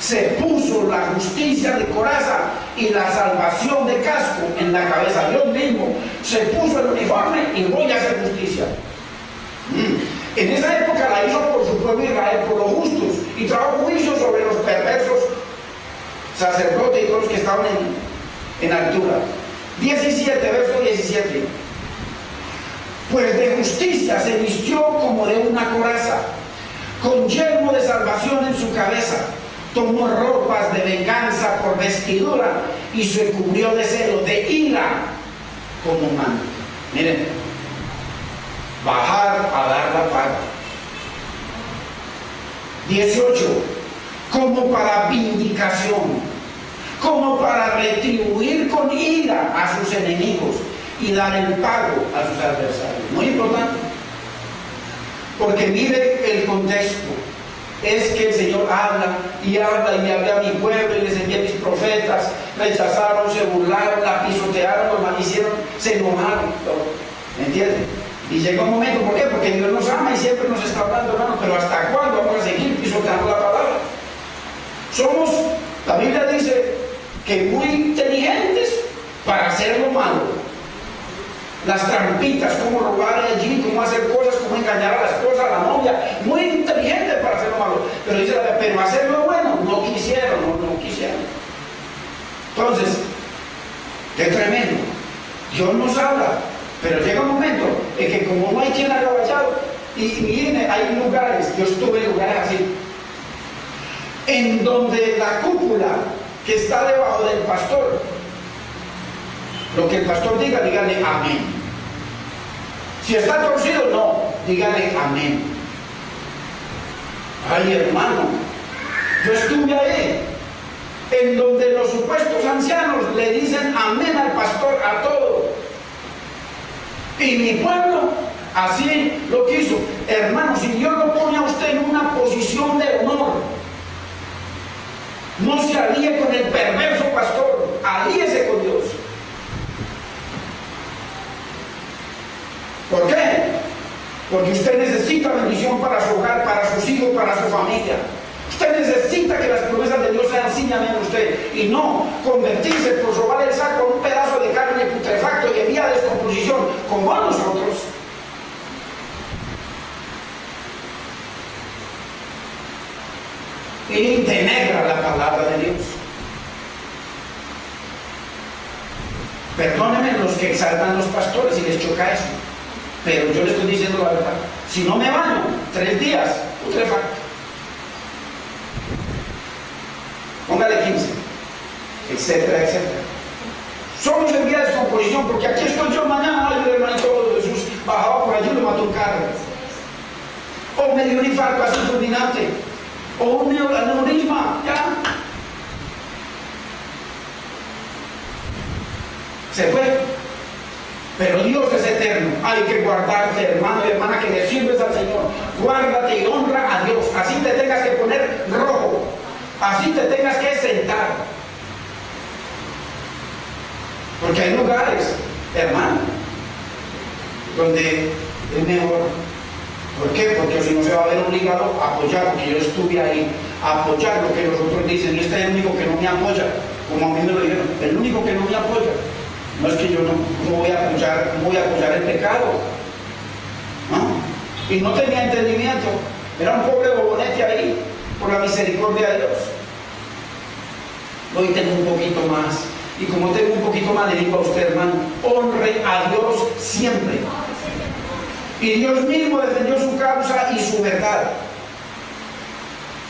Se puso la justicia de coraza y la salvación de casco en la cabeza. Dios mismo se puso el uniforme y voy a hacer justicia. En esa época la hizo por su pueblo Israel, por los justos, y trajo juicio sobre los perversos sacerdotes y todos los que estaban en altura. 17, verso 17. Pues de justicia se vistió como de una coraza, con yelmo de salvación en su cabeza. Tomó ropas de venganza por vestidura y se cubrió de celo, de ira como manto. Miren, bajar a dar la paga. 18. Como para vindicación, como para retribuir con ira a sus enemigos y dar el pago a sus adversarios. Muy importante, porque mire el contexto. Es que el Señor habla y habla y habla a mi pueblo y les envía a mis profetas, rechazaron, se burlaron, la pisotearon, los maldicieron, se enojaron, ¿me entienden? Y llega un momento, ¿por qué? Porque Dios nos ama y siempre nos está hablando, hermano, pero ¿hasta cuándo vamos a seguir pisoteando la palabra? Somos, la Biblia dice que muy inteligentes para hacer lo malo. Las trampitas, cómo robar allí, cómo hacer cosas, cómo engañar a la esposa, a la novia, muy inteligentes para hacer lo malo. Pero dice, pero hacer lo bueno, no quisieron, no quisieron. Entonces, qué tremendo. Dios nos habla, pero llega un momento en que como no hay quien haga vallado, y miren, hay lugares, yo estuve en lugares así, en donde la cúpula que está debajo del pastor, lo que el pastor diga, dígale amén. Si está torcido, no, dígale amén. Ay, hermano, yo estuve ahí, en donde los supuestos ancianos le dicen amén al pastor a todo. Y mi pueblo así lo quiso. Hermano, si Dios lo pone a usted en una posición de honor, no se alíe con el perverso pastor, alíese con Dios. ¿Por qué? Porque usted necesita bendición para su hogar, para sus hijos, para su familia. Usted necesita que las promesas de Dios sean sí, amén, usted, y no convertirse por robar el saco en un pedazo de carne putrefacto y en vía de descomposición, como a nosotros. Y denegra la palabra de Dios. Perdónenme los que exaltan los pastores y les choca eso, pero yo les estoy diciendo la verdad. Si no me baño 3 días, putrefacto. Póngale 15, etcétera, etcétera. Somos en vía de descomposición, porque aquí estoy yo mañana, ay, el hermanito de Jesús bajaba por allí y lo mató un carro. O me dio un infarto así fulminante, o un aneurisma, ya. Se fue. Pero Dios es eterno. Hay que guardarte, hermano y hermana, que le sirves al Señor. Guárdate y honra a Dios. Así te tengas que poner rojo así te tengas que sentar. Porque hay lugares, hermano, donde es mejor. ¿Por qué? Porque si no se va a ver obligado a apoyar, porque yo estuve ahí, a apoyar lo que los otros dicen, y este es el único que no me apoya, como a mí me lo dijeron, el único que no me apoya. No es que yo no voy a apoyar el pecado, ¿no? Y no tenía entendimiento, era un pobre bobonete ahí, por la misericordia de Dios. Hoy tengo un poquito más, y como tengo un poquito más, le digo a usted, hermano, honre a Dios siempre. Y Dios mismo defendió su causa y su verdad.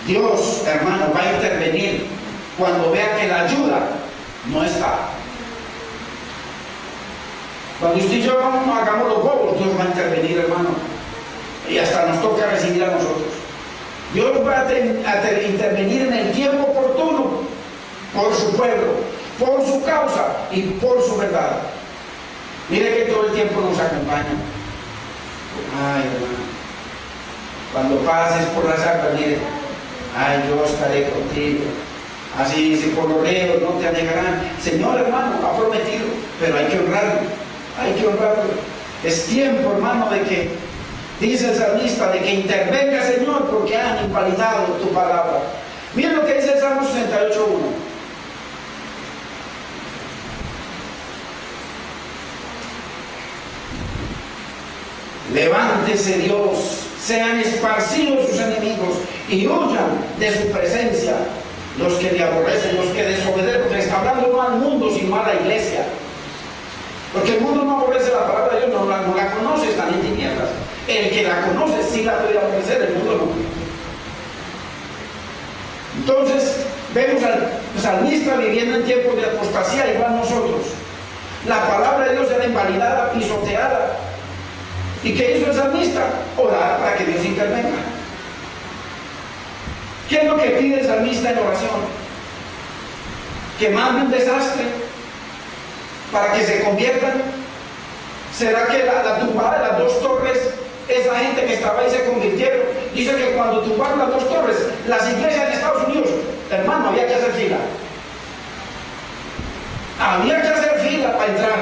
Dios, hermano, va a intervenir cuando vea que la ayuda no está. Cuando usted y yo no hagamos los bobos, Dios va a intervenir, hermano. Y hasta nos toca recibir a nosotros. Dios va a intervenir en el tiempo oportuno por su pueblo, por su causa y por su verdad. Mire que todo el tiempo nos acompaña. Ay, hermano, cuando pases por las aguas, mire, ay, yo estaré contigo. Así dice, por los ríos no te anegarán. Señor, hermano, ha prometido, pero hay que honrarlo, hay que honrarlo. Es tiempo, hermano, de que, dice el salmista, de que intervenga, Señor, porque han invalidado tu palabra. Miren lo que dice el Salmo 68:1. Levántese Dios, sean esparcidos sus enemigos y huyan de su presencia los que le aborrecen, los que desobedecen, porque está hablando no al mundo, sino a la iglesia. Porque el mundo no aborrece la palabra de Dios, no la conoce, están en tinieblas. El que la conoce sí la puede aborrecer, el mundo no. Entonces, vemos al salmista viviendo en tiempos de apostasía, igual nosotros. La palabra de Dios era invalidada, pisoteada. ¿Y qué hizo el salmista? Orar para que Dios intervenga. ¿Qué es lo que pide el salmista en oración? Que mande un desastre para que se conviertan. ¿Será que la tumbada de las dos torres, esa gente que estaba ahí se convirtieron? Dice que cuando tumbaron las dos torres, las iglesias de Estados Unidos, hermano, había que hacer fila. Había que hacer fila para entrar.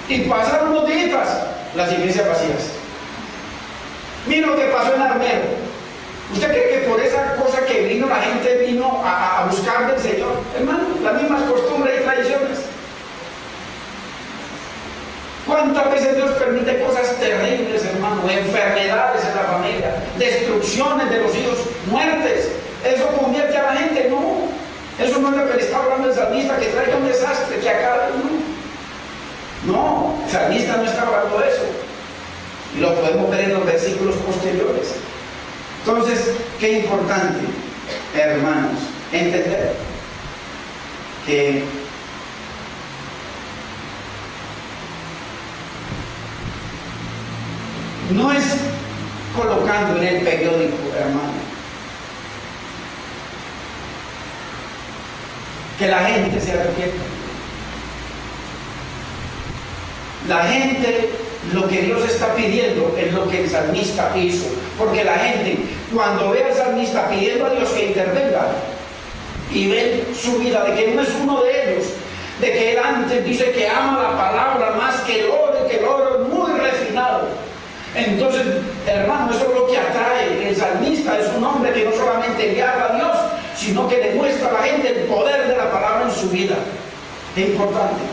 Y pasaron unos días, las iglesias vacías. Mira lo que pasó en Armero. ¿Usted cree que por esa cosa que vino, la gente vino a buscar del Señor? Hermano, las mismas costumbres y tradiciones. ¿Cuántas veces Dios permite cosas terribles, hermano? Enfermedades en la familia, destrucciones de los hijos, muertes. ¿Eso convierte a la gente? No. Eso no es lo que le está hablando el salmista, que traiga un desastre, que acabe. No, el salmista no está hablando de eso. Y lo podemos ver en los versículos posteriores. Entonces, qué importante, hermanos, entender que no es colocando en el periódico, hermano, que la gente se arrepienta. La gente, lo que Dios está pidiendo es lo que el salmista hizo. Porque la gente, cuando ve al salmista pidiendo a Dios que intervenga y ve su vida, de que no es uno de ellos, de que él antes dice que ama la palabra más que el oro, y que el oro es muy refinado. Entonces, hermano, eso es lo que atrae. El salmista es un hombre que no solamente le habla a Dios, sino que demuestra a la gente el poder de la palabra en su vida. Qué importante.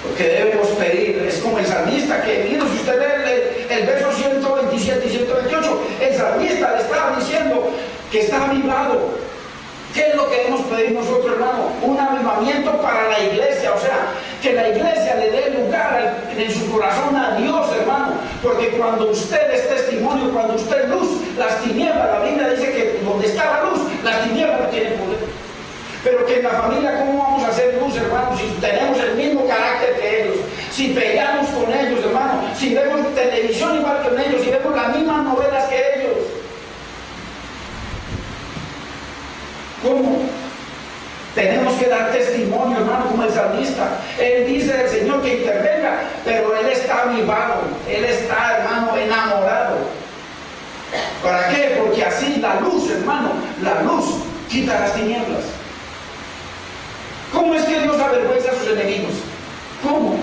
Porque debemos pedir, es como el salmista, que mira, si usted lee el verso 127 y 128, el salmista le estaba diciendo que está avivado. ¿Qué es lo que debemos pedir nosotros, hermano? Un avivamiento para la iglesia, o sea, que la iglesia le dé lugar en su corazón a Dios, hermano, porque cuando usted es testimonio, cuando usted es luz, las tinieblas, la Biblia dice que donde está la luz, las tinieblas no tienen poder. Pero que en la familia, ¿cómo vamos a hacer luz, hermano? Si tenemos el mismo carácter que ellos, si peleamos con ellos, hermano, si vemos televisión igual que ellos, si vemos las mismas novelas que ellos. ¿Cómo? Tenemos que dar testimonio, hermano, como el salmista. Él dice al Señor que intervenga, pero él está avivado, él está, hermano, enamorado. ¿Para qué? Porque así la luz, hermano, la luz quita las tinieblas. ¿Cómo es que Dios avergüenza a sus enemigos? ¿Cómo?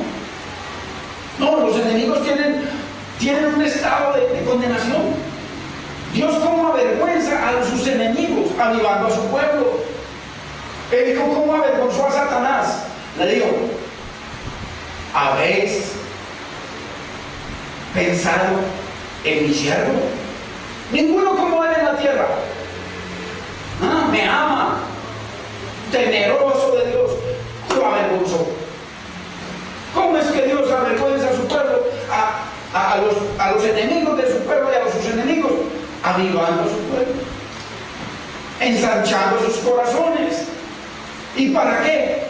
No, los enemigos tienen un estado de condenación. Dios cómo avergüenza a sus enemigos, avivando a su pueblo. Él dijo cómo avergonzó a Satanás. Le dijo, ¿habéis pensado en mi siervo? Ninguno como él en la tierra. Me ama, temeroso de Dios. Lo avergonzó. ¿Cómo es que Dios avergüenza a su pueblo, a los enemigos de su pueblo y a sus enemigos? Avivando a su pueblo, ensanchando sus corazones. ¿Y para qué?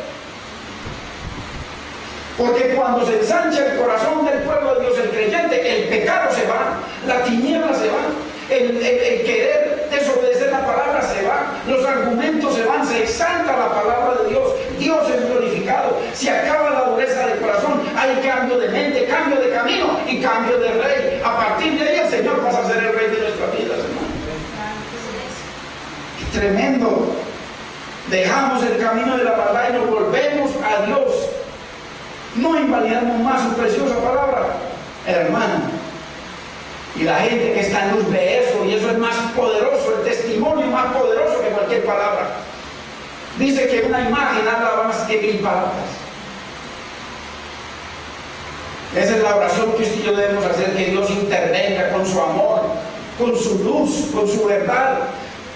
Porque cuando se ensancha el corazón del pueblo de Dios, el creyente, el pecado se va, la tiniebla se va, el querer desobedecer la palabra se va, los argumentos se van, se exalta la palabra de Dios, Dios es glorificado, se acaba la dureza del corazón, hay cambio de mente, cambio de camino y cambio de rey. A partir de ahí el Señor pasa a ser el rey de nuestras vidas, hermano. ¡Qué tremendo! Dejamos el camino de la maldad y nos volvemos a Dios. No invalidamos más su preciosa palabra, hermano. Y la gente que está en luz ve eso, y eso es más poderoso, el testimonio más poderoso que cualquier palabra. Dice que una imagen habla más que 1000 palabras. Esa es la oración que usted y yo debemos hacer, que Dios intervenga con su amor, con su luz, con su verdad,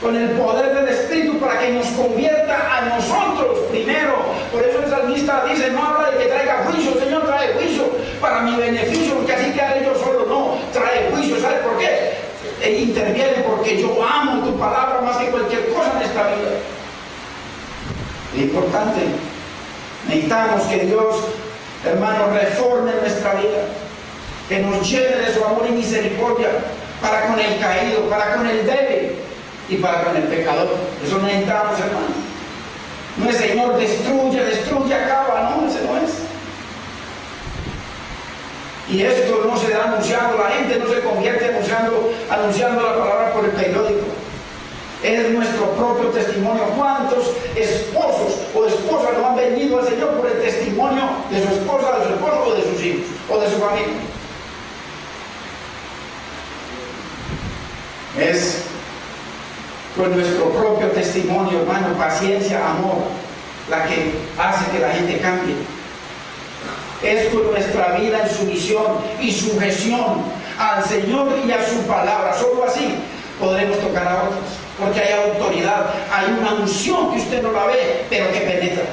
con el poder del Espíritu, para que nos convierta a nosotros primero. Por eso el salmista dice, no habla de que traiga juicio, el Señor trae juicio para mi beneficio, porque así quedaré yo solo. No, trae juicio. ¿Sabe por qué? Él interviene porque yo amo tu palabra más que cualquier cosa en esta vida. Es importante. Necesitamos que Dios, hermano, reforme nuestra vida, que nos llene de su amor y misericordia para con el caído, para con el débil y para con el pecador. Eso necesitamos, hermano. No es Señor, destruye, acaba. No, ese no es. Y esto no se da anunciando, la gente no se convierte anunciando la palabra por el periódico. Es nuestro propio testimonio. ¿Cuántos esposos o esposas no han venido al Señor por el testimonio de su esposa, de su esposo o de sus hijos o de su familia? Es con nuestro propio testimonio, hermano, paciencia, amor, la que hace que la gente cambie. Es con nuestra vida en sumisión y sujeción al Señor y a su palabra. Solo así podremos tocar a otros, porque hay autoridad, hay una unción que usted no la ve, pero que penetra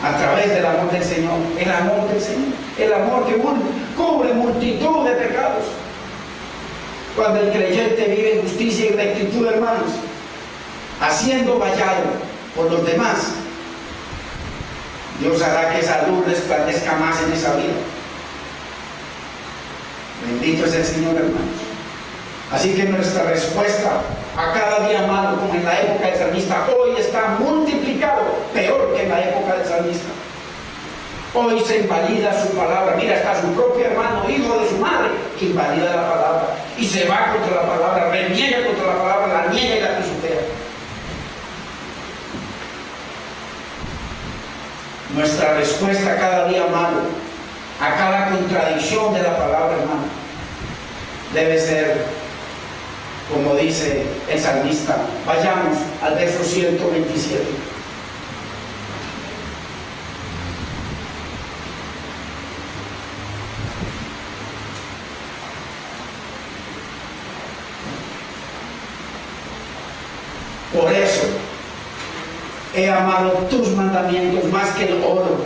a través del amor del Señor. El amor del Señor, el amor que cubre multitud de pecados. Cuando el creyente vive en justicia y rectitud, hermanos, haciendo vallado por los demás, Dios hará que esa luz resplandezca más en esa vida. Bendito es el Señor, hermanos. Así que nuestra respuesta a cada día malo, como en la época del salmista, hoy está multiplicado, peor que en la época del salmista. Hoy se invalida su palabra. Mira, hasta su propio hermano, hijo de su madre, que invalida la palabra y se va contra la palabra, reniega contra la palabra, la niega y la pisotea. Nuestra respuesta a cada día malo, a cada contradicción de la palabra, hermano, debe ser, como dice el salmista. Vayamos al verso 127. Por eso he amado tus mandamientos más que el oro,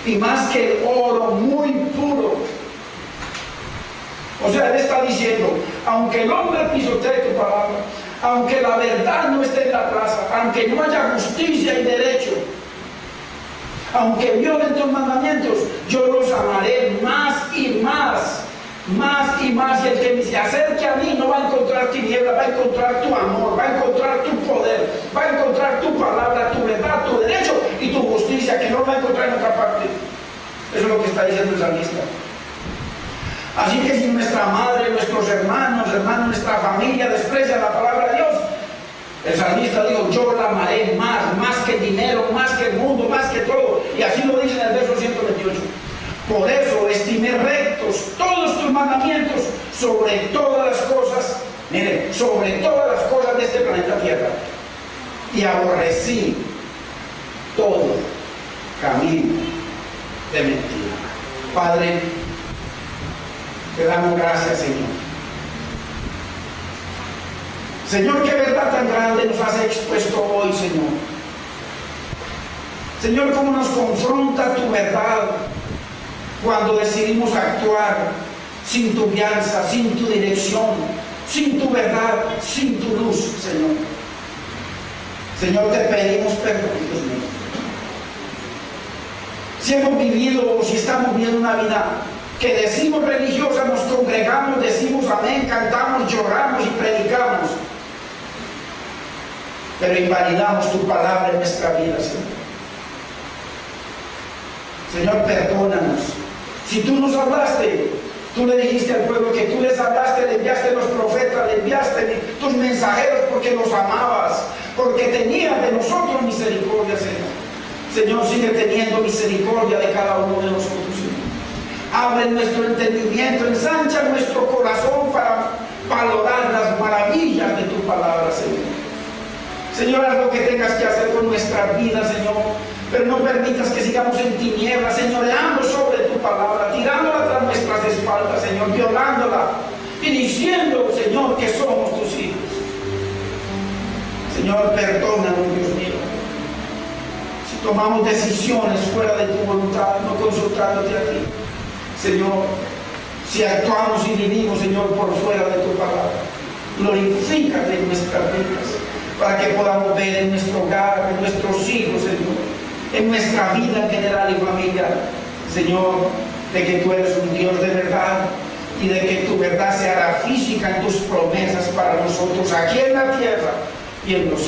y más que el oro muy puro. O sea, él está diciendo, aunque el hombre pisotee tu palabra, aunque la verdad no esté en la plaza, aunque no haya justicia y derecho, aunque violen tus mandamientos, yo los amaré más y más, más y más. Y el que se acerque a mí no va a encontrar tiniebla, va a encontrar tu amor, va a encontrar tu poder, va a encontrar tu palabra, tu verdad, tu derecho y tu justicia, que no va a encontrar en otra parte. Eso es lo que está diciendo el salmista. Así que si nuestra madre salmista dijo, yo la amaré más que el dinero, más que el mundo, más que todo. Y así lo dice en el verso 128. Por eso estimé rectos todos tus mandamientos sobre todas las cosas, mire, sobre todas las cosas de este planeta Tierra. Y aborrecí todo camino de mentira. Padre, te damos gracias, Señor. Señor, qué verdad tan grande nos has expuesto hoy, Señor. Señor, cómo nos confronta tu verdad cuando decidimos actuar sin tu guianza, sin tu dirección, sin tu verdad, sin tu luz, Señor. Señor, te pedimos perdón, Dios mío. Si hemos vivido o si estamos viviendo una vida que decimos religiosa, nos congregamos, decimos amén, cantamos, lloramos y predicamos, pero invalidamos tu palabra en nuestra vida, Señor. Señor, perdónanos. Si tú nos hablaste, tú le dijiste al pueblo que tú les hablaste, le enviaste los profetas, le enviaste tus mensajeros porque los amabas, porque tenías de nosotros misericordia, Señor. Señor, sigue teniendo misericordia de cada uno de nosotros, Señor. Abre nuestro entendimiento, ensancha nuestro corazón para valorar las maravillas de tu palabra, Señor. Señor, haz lo que tengas que hacer con nuestra vida, Señor, pero no permitas que sigamos en tinieblas, señoreando sobre tu palabra, tirándola tras nuestras espaldas, Señor, violándola y diciendo, Señor, que somos tus hijos. Señor, perdónanos, Dios mío, si tomamos decisiones fuera de tu voluntad, no consultándote a ti. Señor, si actuamos y vivimos, Señor, por fuera de tu palabra, glorifícate en nuestras vidas, para que podamos ver en nuestro hogar, en nuestros hijos, Señor, en nuestra vida en general y familia, Señor, de que tú eres un Dios de verdad y de que tu verdad se hará física en tus promesas para nosotros aquí en la tierra y en los cielos.